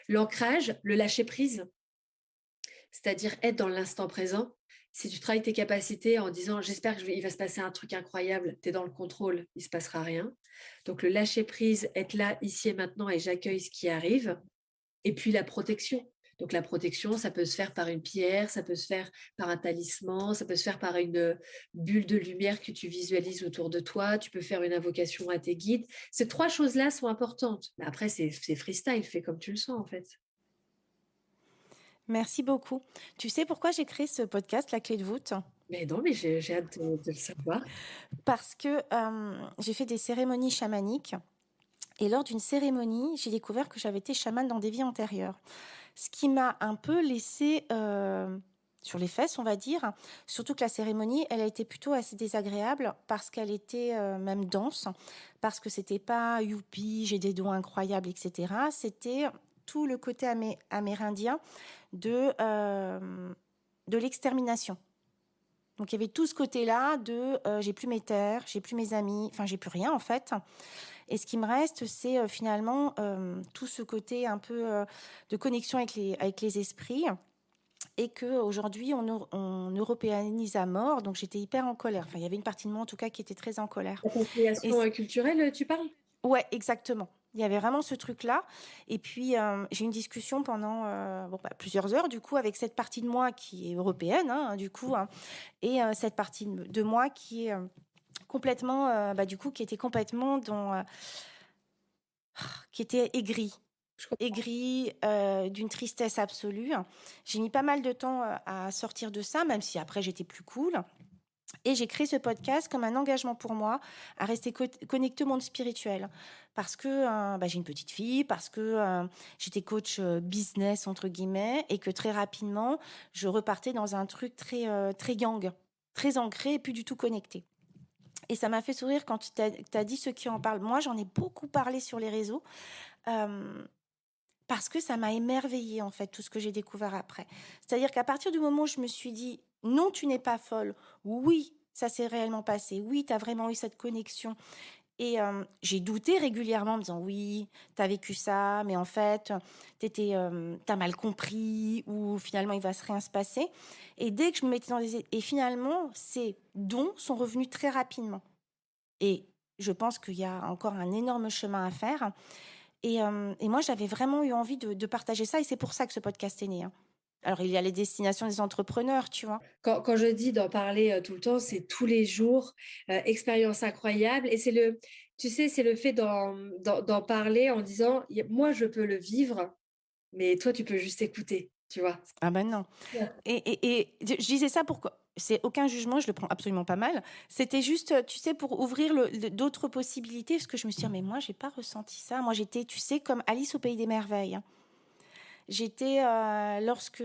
L'ancrage, le lâcher prise, c'est-à-dire être dans l'instant présent. Si tu travailles tes capacités en disant j'espère qu'il va se passer un truc incroyable, tu es dans le contrôle, il ne se passera rien. Donc le lâcher prise, être là, ici et maintenant, et j'accueille ce qui arrive. Et puis la protection. Donc la protection, ça peut se faire par une pierre, ça peut se faire par un talisman, ça peut se faire par une bulle de lumière que tu visualises autour de toi, tu peux faire une invocation à tes guides. Ces trois choses-là sont importantes. Mais après, c'est freestyle, fais comme tu le sens en fait. Merci beaucoup. Tu sais pourquoi j'ai créé ce podcast, La Clé de voûte? Mais non, mais j'ai hâte de le savoir. Parce que j'ai fait des cérémonies chamaniques. Et lors d'une cérémonie, j'ai découvert que j'avais été chamane dans des vies antérieures. Ce qui m'a un peu laissé sur les fesses, on va dire. Surtout que la cérémonie, elle a été plutôt assez désagréable parce qu'elle était même dense, parce que c'était pas youpi, j'ai des dons incroyables, etc. C'était tout le côté amérindien de l'extermination. Donc il y avait tout ce côté-là de j'ai plus mes terres, j'ai plus mes amis, enfin j'ai plus rien en fait. Et ce qui me reste, c'est finalement tout ce côté un peu de connexion avec les esprits. Et qu'aujourd'hui, on européanise à mort. Donc j'étais hyper en colère. Enfin, il y avait une partie de moi en tout cas qui était très en colère. Et L'appropriation culturelle, tu parles? ouais, exactement. Il y avait vraiment ce truc-là. Et puis, j'ai eu une discussion pendant plusieurs heures, du coup, avec cette partie de moi qui est européenne, hein, du coup, hein, et cette partie de moi qui est complètement, du coup, qui était complètement qui était aigrie. Je comprends. Aigrie, d'une tristesse absolue. J'ai mis pas mal de temps à sortir de ça, même si après j'étais plus cool. Et j'ai créé ce podcast comme un engagement pour moi à rester connectée au monde spirituel. Parce que j'ai une petite fille, parce que j'étais coach business, entre guillemets, et que très rapidement, je repartais dans un truc très, très gang, très ancré et plus du tout connecté. Et ça m'a fait sourire quand tu as dit ceux qui en parlent. Moi, j'en ai beaucoup parlé sur les réseaux, hem, parce que ça m'a émerveillée, en fait, tout ce que j'ai découvert après. C'est-à-dire qu'à partir du moment où je me suis dit: «Non, tu n'es pas folle. Oui, ça s'est réellement passé. Oui, tu as vraiment eu cette connexion». Et j'ai douté régulièrement en me disant: «Oui, tu as vécu ça, mais en fait, tu étais, mal compris ou finalement il va se rien se passer». Et dès que je me mettais dans les et finalement, ces dons sont revenus très rapidement et je pense qu'il y a encore un énorme chemin à faire et moi, j'avais vraiment eu envie de partager ça et c'est pour ça que ce podcast est né, hein. Alors il y a les destinations des entrepreneurs, tu vois? Quand je dis d'en parler, tout le temps, c'est tous les jours, expérience incroyable et c'est le tu sais, c'est le fait d'en parler en disant: «Y moi, je peux le vivre, mais toi, tu peux juste écouter», tu vois? Ah ben non. Ouais. Et je disais ça pourquoi c'est aucun jugement, je le prends absolument pas mal. C'était juste, tu sais, pour ouvrir d'autres possibilités, parce que je me suis dit: «Ah mais moi, j'ai pas ressenti ça». Moi, j'étais, tu sais, comme Alice au pays des merveilles, hein. J'étais, lorsque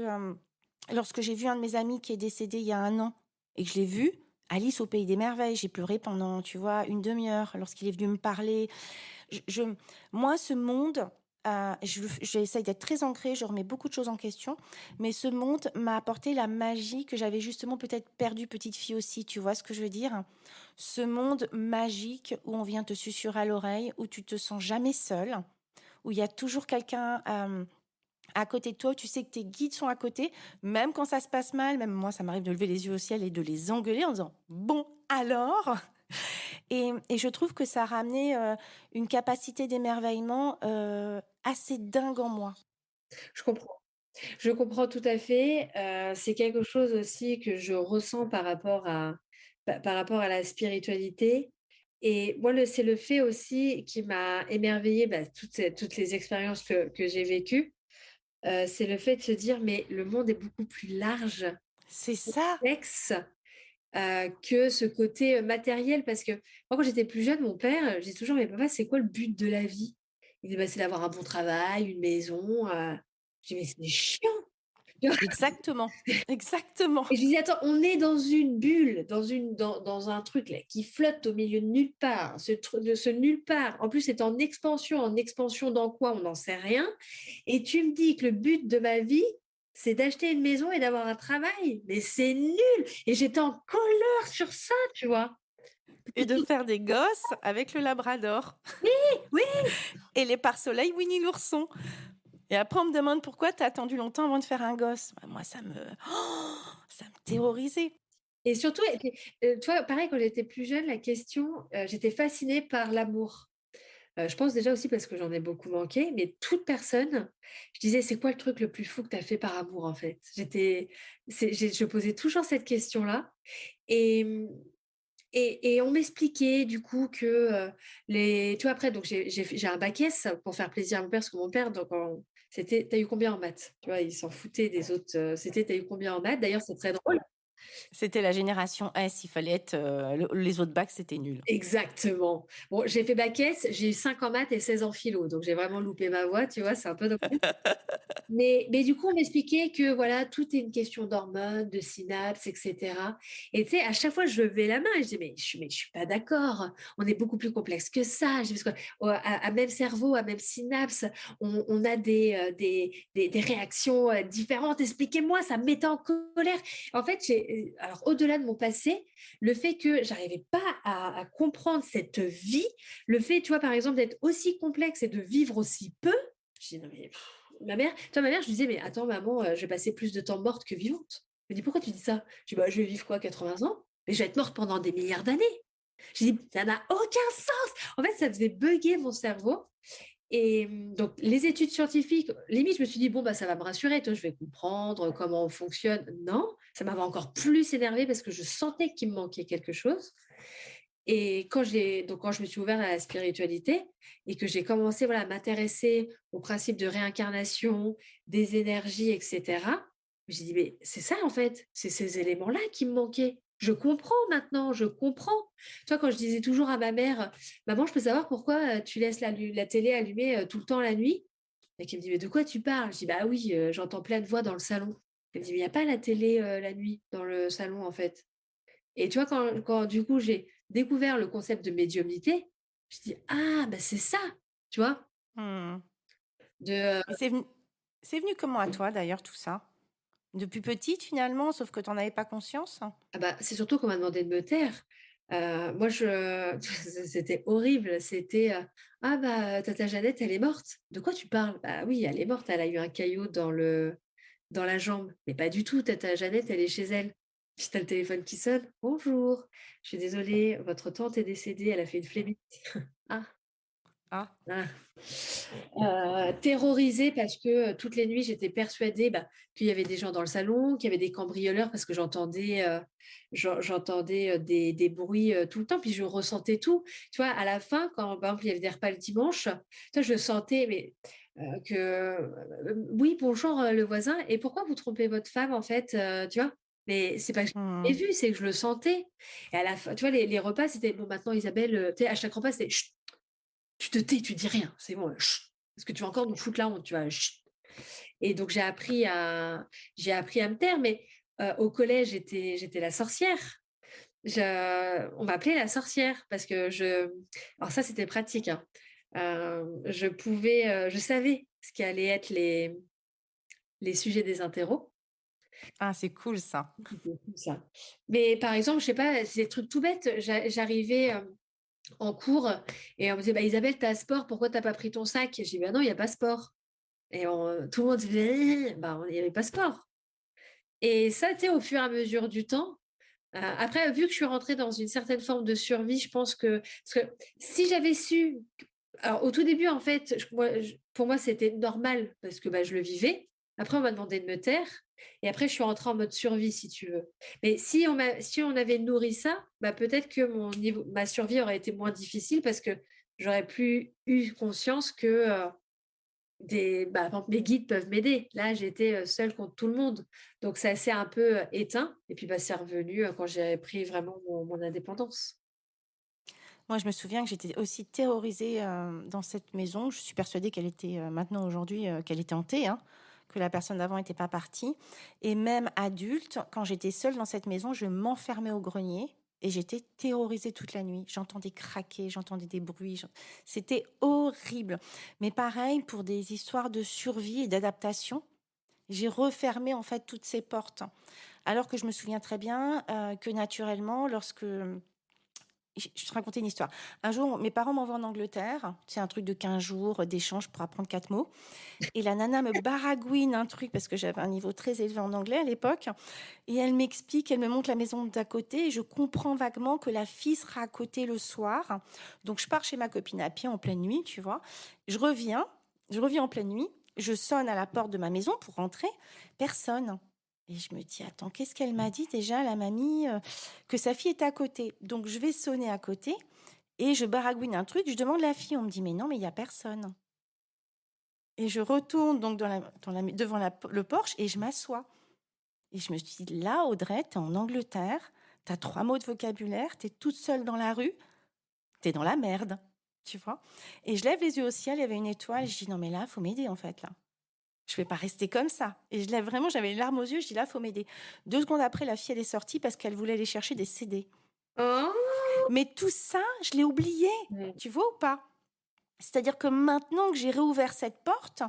j'ai vu un de mes amis qui est décédé il y a 1 an et que je l'ai vu, Alice au pays des merveilles, j'ai pleuré pendant, tu vois, une demi heure lorsqu'il est venu me parler. Je moi, ce monde, j'essaye d'être très ancrée, je remets beaucoup de choses en question, mais ce monde m'a apporté la magie que j'avais justement peut-être perdue petite fille aussi, tu vois ce que je veux dire? Ce monde magique où on vient te susurrer à l'oreille, où tu te sens jamais seule, où il y a toujours quelqu'un, à côté de toi, où tu sais que tes guides sont à côté, même quand ça se passe mal, même moi, ça m'arrive de lever les yeux au ciel et de les engueuler en disant: «Bon alors?» Et je trouve que ça a ramené, une capacité d'émerveillement, assez dingue en moi. Je comprends. Je comprends tout à fait, c'est quelque chose aussi que je ressens par rapport à la spiritualité et moi, c'est le fait aussi qui m'a émerveillée, bah, toutes les expériences que j'ai vécues, c'est le fait de se dire: «Mais le monde est beaucoup plus large, C'est ça! complexe, que ce côté, matériel». Parce que moi, quand j'étais plus jeune, mon père, je dis toujours: «Mais papa, c'est quoi le but de la vie?» Il dit: «Bah, c'est d'avoir un bon travail, une maison», je dis: «Mais c'est chiant!» Exactement, exactement. Et je lui dis: «Attends, on est dans une bulle, dans un truc là qui flotte au milieu de nulle part. Ce nulle part, en plus, c'est en expansion dans quoi? On n'en sait rien et tu me dis que le but de ma vie, c'est d'acheter une maison et d'avoir un travail? Mais c'est nul!» Et j'étais en colère sur ça, tu vois? Et de faire des gosses avec le labrador Oui, et les pare-soleil Winnie l'ourson. Et après on me demande: «Pourquoi tu as attendu longtemps avant de faire un gosse?» Bah, moi ça me terrorisait. et surtout et puis, tu vois, pareil, quand j'étais plus jeune, la question, j'étais fascinée par l'amour. Je pense déjà aussi parce que j'en ai beaucoup manqué, mais toute personne, je disais: «C'est quoi le truc le plus fou que tu as fait par amour, en fait?» Je posais toujours cette question-là et et on m'expliquait du coup que, les tu vois, après donc j'ai un bac S pour faire plaisir à mon père, parce que mon père donc c'était: «Tu as eu combien en maths?» Tu vois? Il s'en foutait des autres, c'était: «Tu as eu combien en maths?» D'ailleurs, c'est très drôle. C'était la génération S, il fallait être, le les autres bacs, c'était nul. Exactement. Bon, j'ai fait bac S, j'ai eu 5 en maths et 16 en philo, donc j'ai vraiment loupé ma voie, tu vois? C'est un peu drôle. Mais du coup, on m'expliquait que voilà, tout est une question d'hormones, de synapses, et cetera. Et tu sais, à chaque fois, je levais la main et je disais: «Mais je suis pas d'accord, on est beaucoup plus complexe que ça». Je dis: «Parce que, à même cerveau, à même synapse, on a des réactions, différentes. Expliquez-moi», ça me mettait en colère. En fait, alors au-delà de mon passé, le fait que j'arrivais pas à comprendre cette vie, le fait, tu vois, par exemple, d'être aussi complexe et de vivre aussi peu, je dis: «Non mais». Ma mère, je lui disais: «Mais attends maman, je vais passer plus de temps morte que vivante». Elle me dit: «Pourquoi tu dis ça?» Je dis: «Bah, je vais vivre quoi, 80 ans? Mais je vais être morte pendant des milliards d'années». J'ai dit: «Ça n'a aucun sens!» En fait, ça faisait bugger mon cerveau et donc les études scientifiques, limite, je me suis dit: «Bon, bah, ça va me rassurer, tu vois, je vais comprendre comment on fonctionne». Non, ça m'avait encore plus énervée parce que je sentais qu'il me manquait quelque chose et quand je me suis ouverte à la spiritualité et que j'ai commencé, voilà, à m'intéresser au principe de réincarnation, des énergies et cetera, j'ai dit: «Mais c'est ça, en fait, c'est ces éléments-là qui me manquaient. Je comprends maintenant, je comprends». Tu vois, quand je disais toujours à ma mère: «Maman, je peux savoir pourquoi, tu laisses la télé allumée, tout le temps la nuit?» Et qui me dit: «Mais de quoi tu parles?» Je dis: «Bah oui, j'entends plein de voix dans le salon». Elle me dit: «Mais il y a pas la télé, la nuit dans le salon, en fait». Et tu vois, quand du coup, découvert le concept de médiumnité, je dis: «Ah, bah, c'est ça!» tu vois? Mmh. De, Et c'est venu comment à toi d'ailleurs tout ça? Depuis petite finalement, sauf que tu en avais pas conscience? Ah bah, c'est surtout qu'on m'a demandé de me taire. Moi c'était horrible, c'était, «Ah bah, tata Jeannette, elle est morte». «De quoi tu parles?» «Bah oui, elle est morte, elle a eu un caillot dans la jambe». «Mais pas du tout, tata Jeannette, elle est chez elle». Puis tu le téléphone qui sonne: «Bonjour, je suis désolée, votre tante est décédée, elle a fait une phlébite». «Ah, Ah. ah». Terrorisée parce que, toutes les nuits, j'étais persuadée, bah, qu'il y avait des gens dans le salon, qu'il y avait des cambrioleurs parce que j'entendais, des bruits, tout le temps, puis je ressentais tout. Tu vois, à la fin, quand, par exemple, il y avait des repas le dimanche, tu vois, je sentais mais, «Oui, bonjour, le voisin et pourquoi vous trompez votre femme, en fait?» tu vois? Mais c'est pas que je l'ai Mmh. vu, c'est que je le sentais et à la fin, tu vois, les repas, c'était: «Bon, maintenant Isabelle», tu sais, à chaque repas, c'était: «Chut, tu te tais, tu dis rien, c'est bon, chut, parce que tu vas encore nous foutre la honte, tu vois? Chut». Et donc j'ai appris à me taire, mais au collège, j'étais la sorcière. On m'appelait la sorcière parce que alors ça, c'était pratique, hein. Je savais ce qu'allaient être les sujets des interros. Ah, c'est cool ça. C'était fou ça. Mais par exemple, je sais pas, c'est des trucs tout bêtes, j'arrivais, en cours et on me disait: «Bah, Isabelle, tu as sport, pourquoi tu as pas pris ton sac?» J'ai dit: «Bah non, il y a pas sport». Et tout le monde disait: «Bah, il y avait pas sport». Et ça, tu sais, au fur et à mesure du temps, après, vu que je suis rentrée dans une certaine forme de survie, je pense que parce que si j'avais su alors au tout début, en fait, pour moi, c'était normal parce que, bah, je le vivais. Après, on m'a demandé de me taire et après, je suis rentrée en mode survie, si tu veux. Mais si on avait nourri ça, bah, peut-être que ma survie aurait été moins difficile parce que j'aurais plus eu conscience que, par exemple, mes guides peuvent m'aider. Là, j'étais, seule contre tout le monde. Donc ça s'est un peu, éteint et puis, bah, c'est revenu, quand j'ai pris vraiment mon indépendance. Moi, je me souviens que j'étais aussi terrorisée, dans cette maison. Je suis persuadée qu'elle était, maintenant aujourd'hui, qu'elle était hantée, hein, que la personne d'avant n'était pas partie et même adulte, quand j'étais seule dans cette maison, je m'enfermais au grenier et j'étais terrorisée toute la nuit. J'entendais craquer, j'entendais des bruits, c'était horrible. Mais pareil pour des histoires de survie et d'adaptation, j'ai refermé, en fait, toutes ces portes. Alors que je me souviens très bien, que naturellement, lorsque je te racontais une histoire. Un jour, mes parents m'envoient en Angleterre. C'est un truc de 15 jours d'échange pour apprendre 4 mots. Et la nana me baragouine un truc parce que j'avais un niveau très élevé en anglais à l'époque. Et elle m'explique, elle me montre la maison d'à côté. Et je comprends vaguement que la fille sera à côté le soir. Donc, je pars chez ma copine à pied en pleine nuit, tu vois. Je reviens, je reviens en pleine nuit. Je sonne à la porte de ma maison pour rentrer. Personne. Et je me dis, attends, qu'est-ce qu'elle m'a dit déjà, la mamie, que sa fille est à côté. Donc, je vais sonner à côté et je baragouine un truc. Je demande la fille. On me dit, mais non, mais il n'y a personne. Et je retourne donc devant le porche et je m'assois. Et je me suis dit, là, Audrey, t'es en Angleterre, t'as 3 mots de vocabulaire, t'es toute seule dans la rue, t'es dans la merde, tu vois. Et je lève les yeux au ciel, il y avait une étoile, je dis, non mais là, faut m'aider en fait, là. Je vais pas rester comme ça. Et je lève vraiment, j'avais les larmes aux yeux, je dis, là, faut m'aider. 2 secondes après, la fille, elle est sortie parce qu'elle voulait aller chercher des CD. Oh! Mais tout ça, je l'ai oublié, Mmh. tu vois ou pas? C'est-à-dire que maintenant que j'ai réouvert cette porte,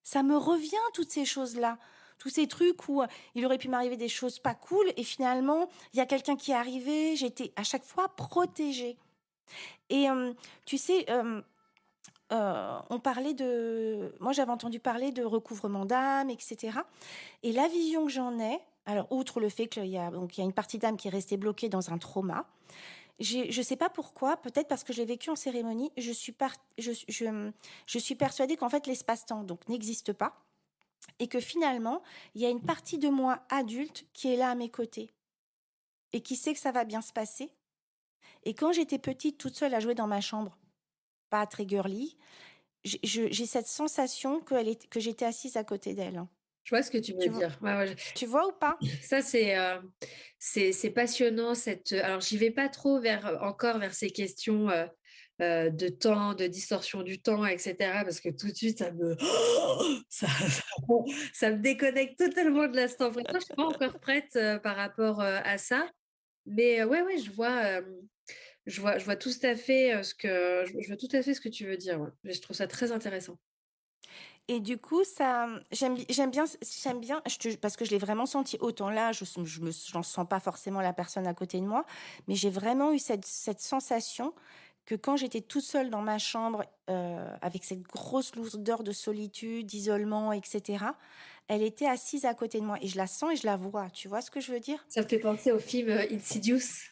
ça me revient toutes ces choses-là. Tous ces trucs où il aurait pu m'arriver des choses pas cool et finalement, il y a quelqu'un qui est arrivé, j'étais à chaque fois protégée. Et tu sais, on parlait de... Moi, j'avais entendu parler de recouvrement d'âme, etc. Et la vision que j'en ai, alors outre le fait qu'il y a une partie d'âme qui est restée bloquée dans un trauma, je sais pas pourquoi, peut-être parce que je l'ai vécu en cérémonie, je suis persuadée qu'en fait l'espace-temps donc n'existe pas et que finalement, il y a une partie de moi adulte qui est là à mes côtés et qui sait que ça va bien se passer. Et quand j'étais petite, toute seule à jouer dans ma chambre, pas très girly, j'ai cette sensation que j'étais assise à côté d'elle. Je vois ce que tu veux Tu vois, dire. Ouais, ouais, tu vois ou pas? ça c'est passionnant alors j'y vais pas trop encore vers ces questions, de temps, de distorsion du temps et cetera parce que tout de suite ça me déconnecte totalement de l'instant présent. Je suis pas encore prête, par rapport, à ça. Mais, ouais, ouais, je vois, je vois tout à fait je vois tout à fait ce que tu veux dire. Ouais. Je trouve ça très intéressant. Et du coup, ça, j'aime bien, parce que je l'ai vraiment senti. Autant là, j'en sens pas forcément la personne à côté de moi, mais j'ai vraiment eu cette sensation que quand j'étais toute seule dans ma chambre, avec cette grosse lourdeur de solitude, d'isolement, etc., elle était assise à côté de moi et je la sens et je la vois. Tu vois ce que je veux dire? Ça me fait penser au film Insidious.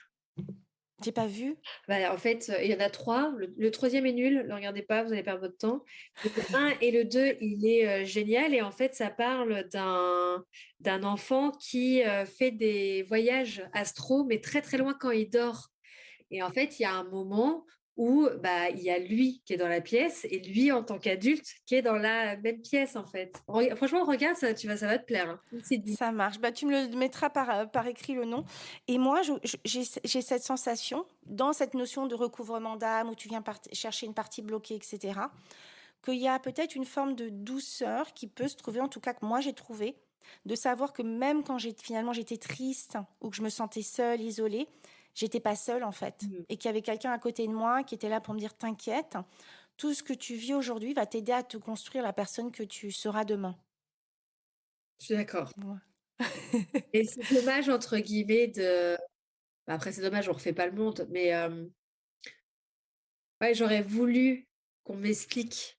J'ai pas vu? Bah, en fait, il y en a trois. Le troisième est nul, ne le regardez pas, vous allez perdre votre temps. Le un et le deux, il est génial. Et en fait, ça parle d'un enfant qui fait des voyages astro, mais très très loin quand il dort. Et en fait, il y a un moment où bah, il y a lui qui est dans la pièce et lui en tant qu'adulte qui est dans la même pièce en fait. Franchement, regarde, ça va te plaire. Hein. C'est dit. Ça marche. Bah, tu me le mettras par écrit le nom. Et moi, j'ai cette sensation, dans cette notion de recouvrement d'âme, où tu viens chercher une partie bloquée, etc., qu'il y a peut-être une forme de douceur qui peut se trouver, en tout cas que moi j'ai trouvé, de savoir que même quand finalement j'étais triste ou que je me sentais seule, isolée, j'étais pas seule en fait. Mm. Et qu'il y avait quelqu'un à côté de moi qui était là pour me dire t'inquiète, tout ce que tu vis aujourd'hui va t'aider à te construire la personne que tu seras demain. Je suis d'accord. Ouais. Et c'est dommage, entre guillemets, de. Bah, après, c'est dommage, on refait pas le monde, mais ouais, j'aurais voulu qu'on m'explique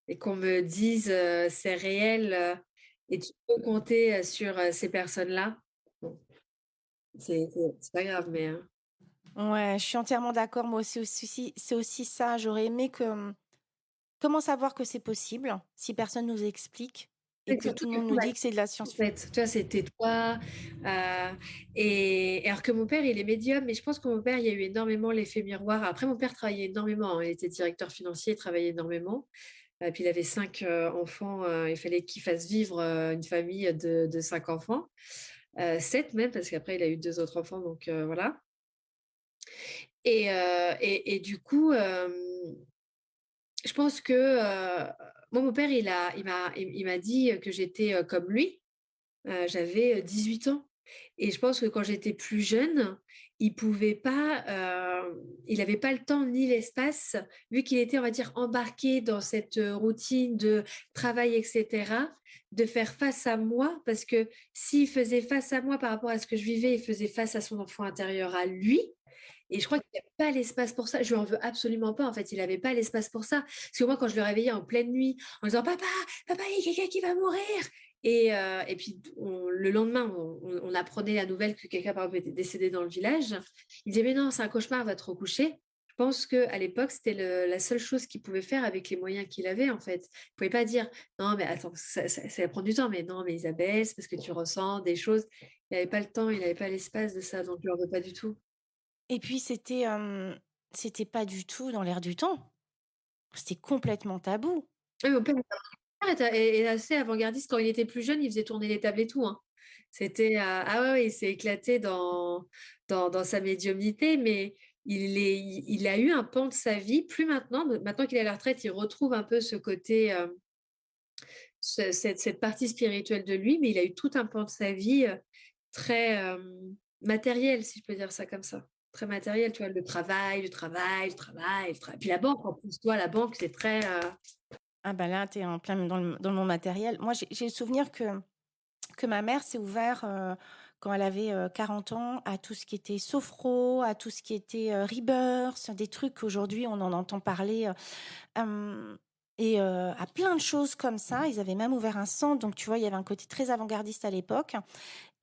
et qu'on me dise c'est réel et tu peux compter sur ces personnes-là. Bon, c'est pas grave, mais Ouais, je suis entièrement d'accord. Moi aussi, c'est aussi ça. J'aurais aimé que. Comment savoir que c'est possible si personne nous explique et et que surtout tout le que monde tout nous va dit que c'est de la en science. fait, tu vois, c'était toi. euh, et alors que mon père, il est médium, mais je pense que mon père, il y a eu énormément l'effet miroir. Après, mon père travaillait énormément. Hein. Il était directeur financier, il travaillait énormément. Puis il avait cinq enfants. Il fallait qu'il fasse vivre une famille de cinq enfants. Sept même, parce qu'après, il a eu deux autres enfants. Donc voilà. Et du coup, je pense que moi, mon père, il m'a dit que j'étais comme lui. J'avais 18 ans. Et je pense que quand j'étais plus jeune, il pouvait pas, il n'avait pas le temps ni l'espace, vu qu'il était, on va dire, embarqué dans cette routine de travail, etc., de faire face à moi, parce que s'il faisait face à moi par rapport à ce que je vivais, il faisait face à son enfant intérieur à lui. Et je crois qu'il n'avait pas l'espace pour ça. Je lui en veux absolument pas. En fait, il n'avait pas l'espace pour ça. Parce que moi, quand je le réveillais en pleine nuit, en disant papa, papa, il y a quelqu'un qui va mourir. Et puis le lendemain, on apprenait la nouvelle que quelqu'un par exemple était décédé dans le village. Il disait mais non, c'est un cauchemar, va te recoucher. Je pense qu'à l'époque, c'était la seule chose qu'il pouvait faire avec les moyens qu'il avait, en fait. Il ne pouvait pas dire, non, mais attends, ça prend du temps, mais non, mais Isabelle, c'est parce que tu ressens des choses. Il n'avait pas le temps, il n'avait pas l'espace de ça, donc je ne lui en veux pas du tout. Et puis c'était pas du tout dans l'air du temps. C'était complètement tabou. Oui, mon père est assez avant-gardiste. Quand il était plus jeune, il faisait tourner les tables et tout. Hein. C'était, ah ouais, ouais, il s'est éclaté dans sa médiumnité, mais il a eu un pan de sa vie. Plus maintenant, maintenant qu'il est à la retraite, il retrouve un peu ce côté, cette partie spirituelle de lui, mais il a eu tout un pan de sa vie très matériel, si je peux dire ça comme ça. Très matériel, tu vois, le travail, le travail, le travail, le travail. Puis la banque, en plus, toi, la banque, c'est très. Ah ben là, t'es en plein dans le monde matériel. Moi, j'ai le souvenir que ma mère s'est ouverte quand elle avait 40 ans à tout ce qui était sophro, à tout ce qui était rebirth, des trucs qu'aujourd'hui on en entend parler. Euh, et à plein de choses comme ça. Ils avaient même ouvert un centre, donc tu vois, il y avait un côté très avant-gardiste à l'époque.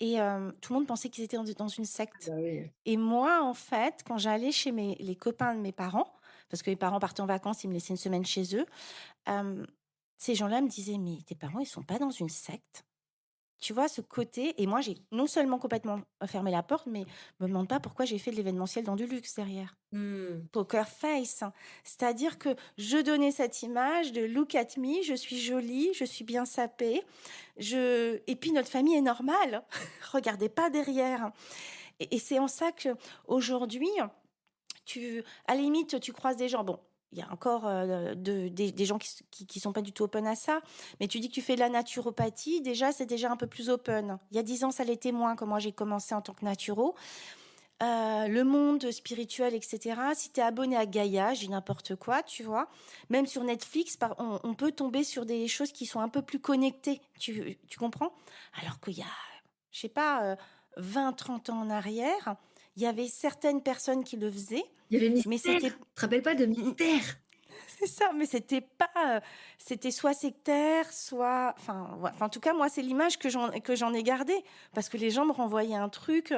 Et tout le monde pensait qu'ils étaient dans une secte. Bah oui. Et moi, en fait, quand j'allais chez les copains de mes parents, parce que mes parents partaient en vacances, ils me laissaient une semaine chez eux, euh, ces gens-là me disaient, mais tes parents, ils sont pas dans une secte. Tu vois, ce côté, et moi, j'ai non seulement complètement fermé la porte, mais me demande pas pourquoi j'ai fait de l'événementiel dans du luxe derrière. Hmm. Poker face. Hein. C'est-à-dire que je donnais cette image de look at me, je suis jolie, je suis bien sapée, et puis notre famille est normale. Regardez pas derrière. Et c'est en ça que aujourd'hui, à la limite, tu croises des gens. Bon, il y a encore des gens qui sont pas du tout open à ça. Mais tu dis que tu fais de la naturopathie. Déjà, c'est déjà un peu plus open. Il y a 10 ans, ça l'était moins quand moi j'ai commencé en tant que naturo. le monde spirituel, etc. Si tu es abonné à Gaïa, j'ai n'importe quoi, tu vois. Même sur Netflix, on peut tomber sur des choses qui sont un peu plus connectées, tu comprends? Alors qu'il y a, je sais pas, 20, 30 ans en arrière, il y avait certaines personnes qui le faisaient, Il y avait mais Mystère. c'était... Tu te rappelles pas de Mystère? C'est ça, mais c'était pas, c'était soit sectaire, soit, enfin, ouais. Enfin, en tout cas, moi, c'est l'image que j'en ai gardée, parce que les gens me renvoyaient un truc.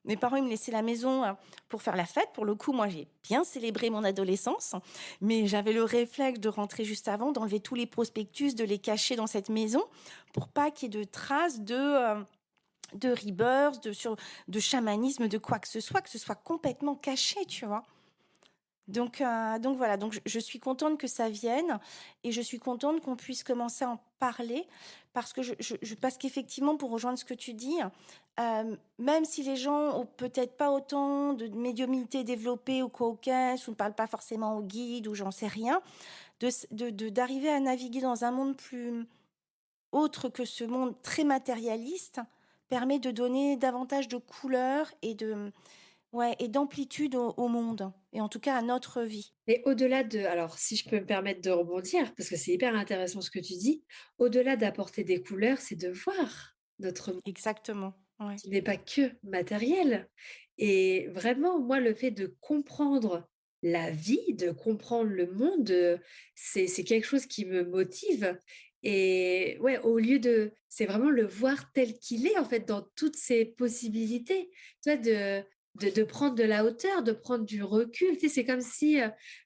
Mes parents, ils me laissaient la maison pour faire la fête. Pour le coup, moi, j'ai bien célébré mon adolescence, mais j'avais le réflexe de rentrer juste avant, d'enlever tous les prospectus, de les cacher dans cette maison, pour pas qu'il y ait de traces de rebirth, de chamanisme, de quoi que ce soit complètement caché, tu vois. Donc voilà, donc je suis contente que ça vienne et je suis contente qu'on puisse commencer à en parler parce que parce qu'effectivement, pour rejoindre ce que tu dis, même si les gens ont peut-être pas autant de médiumnité développée ou quoi au caisse, ou ne parlent pas forcément au guide ou j'en sais rien, d'arriver à naviguer dans un monde plus autre que ce monde très matérialiste permet de donner davantage de couleurs ouais, et d'amplitude au monde, et en tout cas à notre vie. Mais au-delà de, alors si je peux me permettre de rebondir, parce que c'est hyper intéressant ce que tu dis, au-delà d'apporter des couleurs, c'est de voir notre monde Exactement. Ouais. qui n'est pas que matériel. Et vraiment, moi, le fait de comprendre la vie, de comprendre le monde, c'est quelque chose qui me motive. Et ouais, au lieu de, c'est vraiment le voir tel qu'il est, en fait, dans toutes ses possibilités. Tu vois, de prendre de la hauteur, de prendre du recul. Tu sais, c'est comme si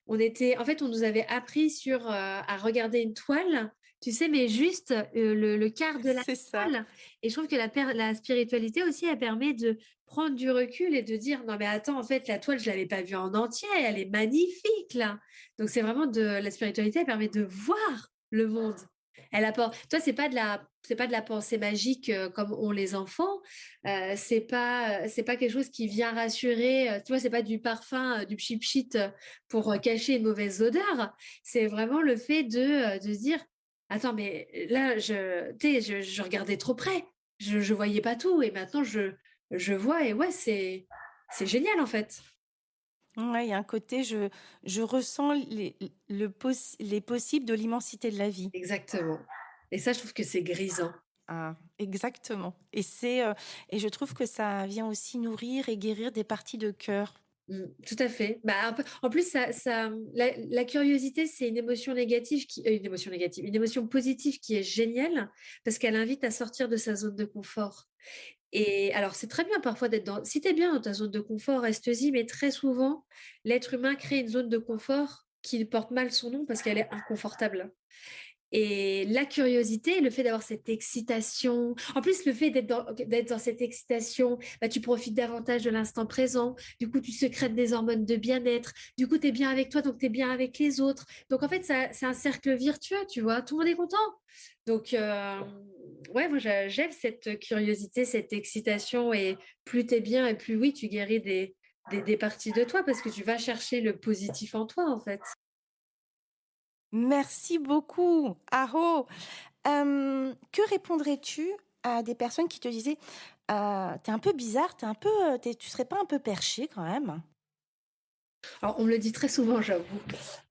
on était, en fait, on nous avait appris à regarder une toile, tu sais, mais juste le quart de la C'est ça. toile. Et je trouve que la spiritualité aussi, elle permet de prendre du recul et de dire, non mais attends, en fait, la toile, je l'avais pas vue en entier, elle est magnifique là. Donc c'est vraiment la spiritualité, elle permet de voir le monde. Elle apporte. Toi, c'est pas de la pensée magique comme ont les enfants. C'est pas quelque chose qui vient rassurer. Tu vois, c'est pas du parfum, du pchit pchit pour cacher une mauvaise odeur. C'est vraiment le fait de se dire, attends, mais là, tu sais, je regardais trop près. Je voyais pas tout et maintenant je vois et ouais, c'est génial en fait. Ouais, il y a un côté, je ressens les possibles de l'immensité de la vie. Exactement. Et ça, je trouve que c'est grisant. Ah, exactement. Et je trouve que ça vient aussi nourrir et guérir des parties de cœur. Tout à fait. Bah, en plus, la curiosité, c'est une émotion négative une émotion négative, une émotion positive qui est géniale parce qu'elle invite à sortir de sa zone de confort. Et alors, c'est très bien parfois d'être dans. Si tu es bien dans ta zone de confort, reste-y, mais très souvent, l'être humain crée une zone de confort qui porte mal son nom parce qu'elle est inconfortable. Et la curiosité, le fait d'avoir cette excitation, en plus le fait d'être dans cette excitation, bah, tu profites davantage de l'instant présent, du coup tu sécrètes des hormones de bien-être, du coup tu es bien avec toi, donc tu es bien avec les autres. Donc en fait, c'est un cercle virtueux, tu vois, tout le monde est content. Donc ouais, moi j'aime cette curiosité, cette excitation, et plus tu es bien et plus oui, tu guéris des parties de toi parce que tu vas chercher le positif en toi en fait. Merci beaucoup, Aro. Que répondrais-tu à des personnes qui te disaient, t'es un peu bizarre, tu serais pas un peu perché quand même? Alors, on me le dit très souvent, j'avoue.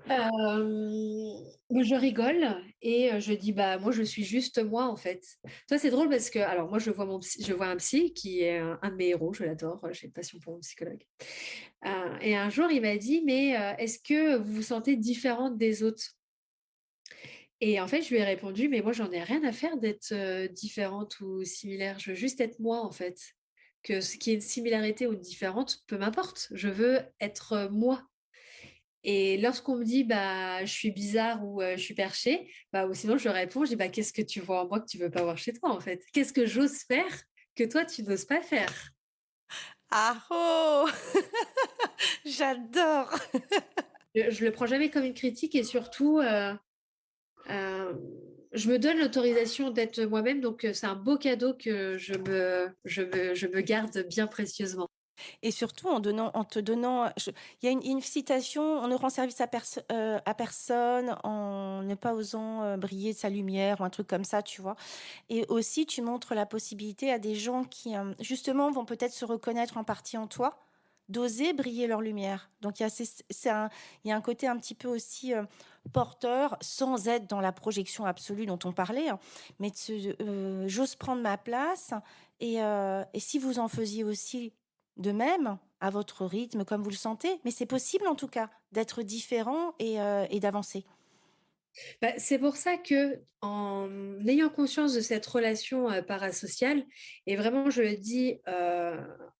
Moi, je rigole et je dis, bah, moi, je suis juste moi, en fait. Toi, c'est drôle parce que, alors, moi, je vois un psy qui est un de mes héros, je l'adore, j'ai une passion pour mon psychologue. Et un jour, il m'a dit, mais est-ce que vous vous sentez différente des autres? Et en fait, je lui ai répondu, mais moi, j'en ai rien à faire d'être différente ou similaire. Je veux juste être moi, en fait. Que ce qui est une similarité ou une différente, peu m'importe. Je veux être moi. Et lorsqu'on me dit bah je suis bizarre ou je suis perchée, bah ou sinon je réponds, je dis bah qu'est-ce que tu vois en moi que tu veux pas voir chez toi en fait? Qu'est-ce que j'ose faire que toi tu n'oses pas faire? Aro! J'adore! Je le prends jamais comme une critique et surtout euh, je me donne l'autorisation d'être moi-même, donc c'est un beau cadeau que je me garde bien précieusement. Et surtout en te donnant, il y a une citation, on ne rend service à personne en ne pas osant briller de sa lumière ou un truc comme ça, tu vois. Et aussi, tu montres la possibilité à des gens qui, justement, vont peut-être se reconnaître en partie en toi, d'oser briller leur lumière. Donc, il y a un côté un petit peu aussi porteur, sans être dans la projection absolue dont on parlait, hein, mais j'ose prendre ma place. Et si vous en faisiez aussi de même, à votre rythme, comme vous le sentez, mais c'est possible en tout cas d'être différent et d'avancer. Bah, c'est pour ça que, en ayant conscience de cette relation parasociale, et vraiment je le dis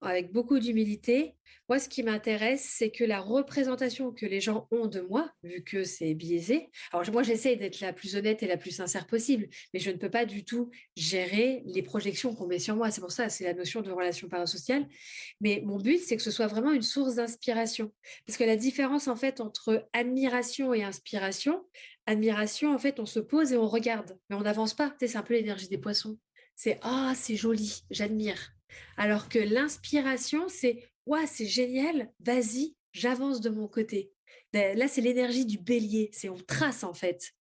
avec beaucoup d'humilité, moi ce qui m'intéresse, c'est que la représentation que les gens ont de moi, vu que c'est biaisé, alors moi j'essaie d'être la plus honnête et la plus sincère possible, mais je ne peux pas du tout gérer les projections qu'on met sur moi. C'est pour ça, c'est la notion de relation parasociale. Mais mon but, c'est que ce soit vraiment une source d'inspiration. Parce que la différence en fait entre admiration et inspiration, admiration, en fait, on se pose et on regarde, mais on n'avance pas. Tu sais, c'est un peu l'énergie des poissons. C'est ah, c'est joli, j'admire. Alors que l'inspiration, c'est ouah, c'est génial, vas-y, j'avance de mon côté. Là, c'est l'énergie du bélier, c'est on trace en fait.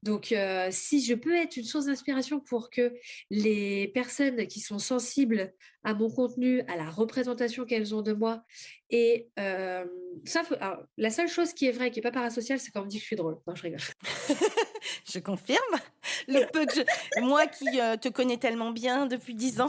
Donc, si je peux être une source d'inspiration pour que les personnes qui sont sensibles à mon contenu, à la représentation qu'elles ont de moi, et alors, la seule chose qui est vraie, qui n'est pas parasociale, c'est quand on me dit que je suis drôle. Non, je rigole. Je confirme. Moi qui te connais tellement bien depuis 10 ans.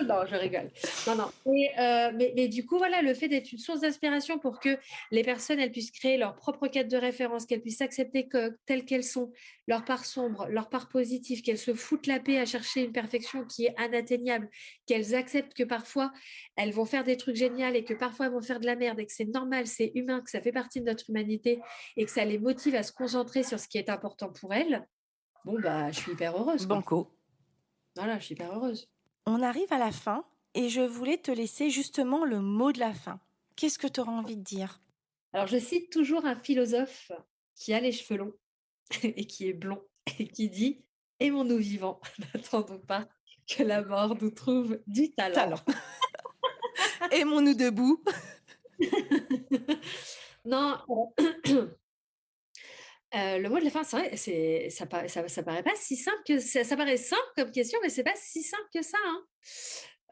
Non, je rigole. Non, non. Mais du coup, voilà, le fait d'être une source d'inspiration pour que les personnes, elles puissent créer leur propre cadre de référence, qu'elles puissent s'accepter telles qu'elles sont, leur part sombre, leur part positive, qu'elles se foutent la paix à chercher une perfection qui est inatteignable, qu'elles acceptent que parfois, elles vont faire des trucs géniaux et que parfois, elles vont faire de la merde et que c'est normal, c'est humain, que ça fait partie de notre humanité et que ça les motive à se concentrer sur ce qui est important pour elles. Bon, bah, je suis hyper heureuse, quoi. Banco. Voilà, je suis hyper heureuse. On arrive à la fin et je voulais te laisser justement le mot de la fin. Qu'est-ce que tu auras envie de dire? Alors, je cite toujours un philosophe qui a les cheveux longs et qui est blond et qui dit « Aimons-nous vivants, n'attendons pas que la mort nous trouve du talent. » Aimons-nous debout. Non, le mot de la fin, c'est vrai, ça paraît pas si simple que ça paraît simple comme question, mais c'est pas si simple que ça.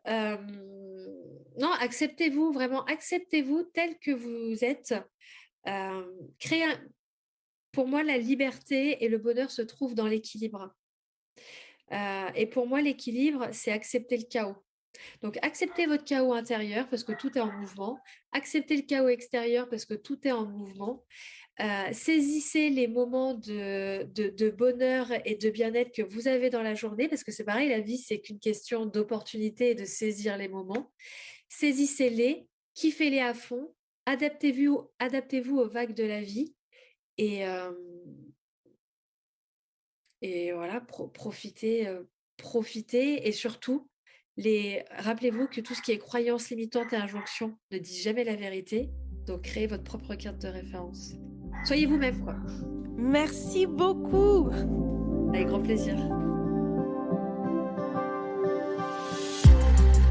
Hein. Non, acceptez-vous, vraiment, acceptez-vous tel que vous êtes. Pour moi, la liberté et le bonheur se trouvent dans l'équilibre. Et pour moi, l'équilibre, c'est accepter le chaos. Donc, acceptez votre chaos intérieur parce que tout est en mouvement. Acceptez le chaos extérieur parce que tout est en mouvement. Saisissez les moments de bonheur et de bien-être que vous avez dans la journée parce que c'est pareil, la vie, c'est qu'une question d'opportunité et de saisir les moments. Saisissez-les, kiffez-les à fond, adaptez-vous aux vagues de la vie et voilà, profitez et surtout, rappelez-vous que tout ce qui est croyance limitante et injonction ne dit jamais la vérité. Donc, créez votre propre carte de référence. Soyez vous-même, quoi. Merci beaucoup. Avec grand plaisir.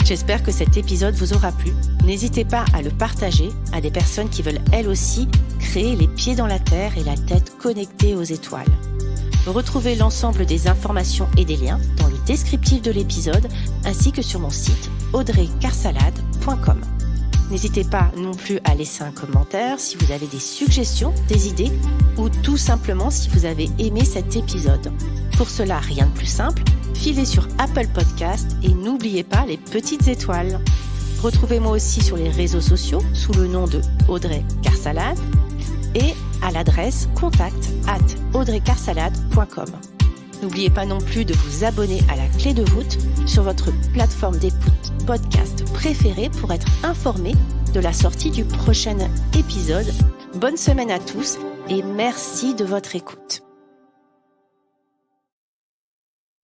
J'espère que cet épisode vous aura plu. N'hésitez pas à le partager à des personnes qui veulent elles aussi créer les pieds dans la terre et la tête connectée aux étoiles. Retrouvez l'ensemble des informations et des liens dans le descriptif de l'épisode ainsi que sur mon site audreycarsalade.com. N'hésitez pas non plus à laisser un commentaire si vous avez des suggestions, des idées ou tout simplement si vous avez aimé cet épisode. Pour cela, rien de plus simple, filez sur Apple Podcast et n'oubliez pas les petites étoiles. Retrouvez-moi aussi sur les réseaux sociaux sous le nom de Audrey Carsalade et à l'adresse contact@audreycarsalade.com. N'oubliez pas non plus de vous abonner à la clé de voûte sur votre plateforme d'écoute podcast préférée pour être informé de la sortie du prochain épisode. Bonne semaine à tous et merci de votre écoute.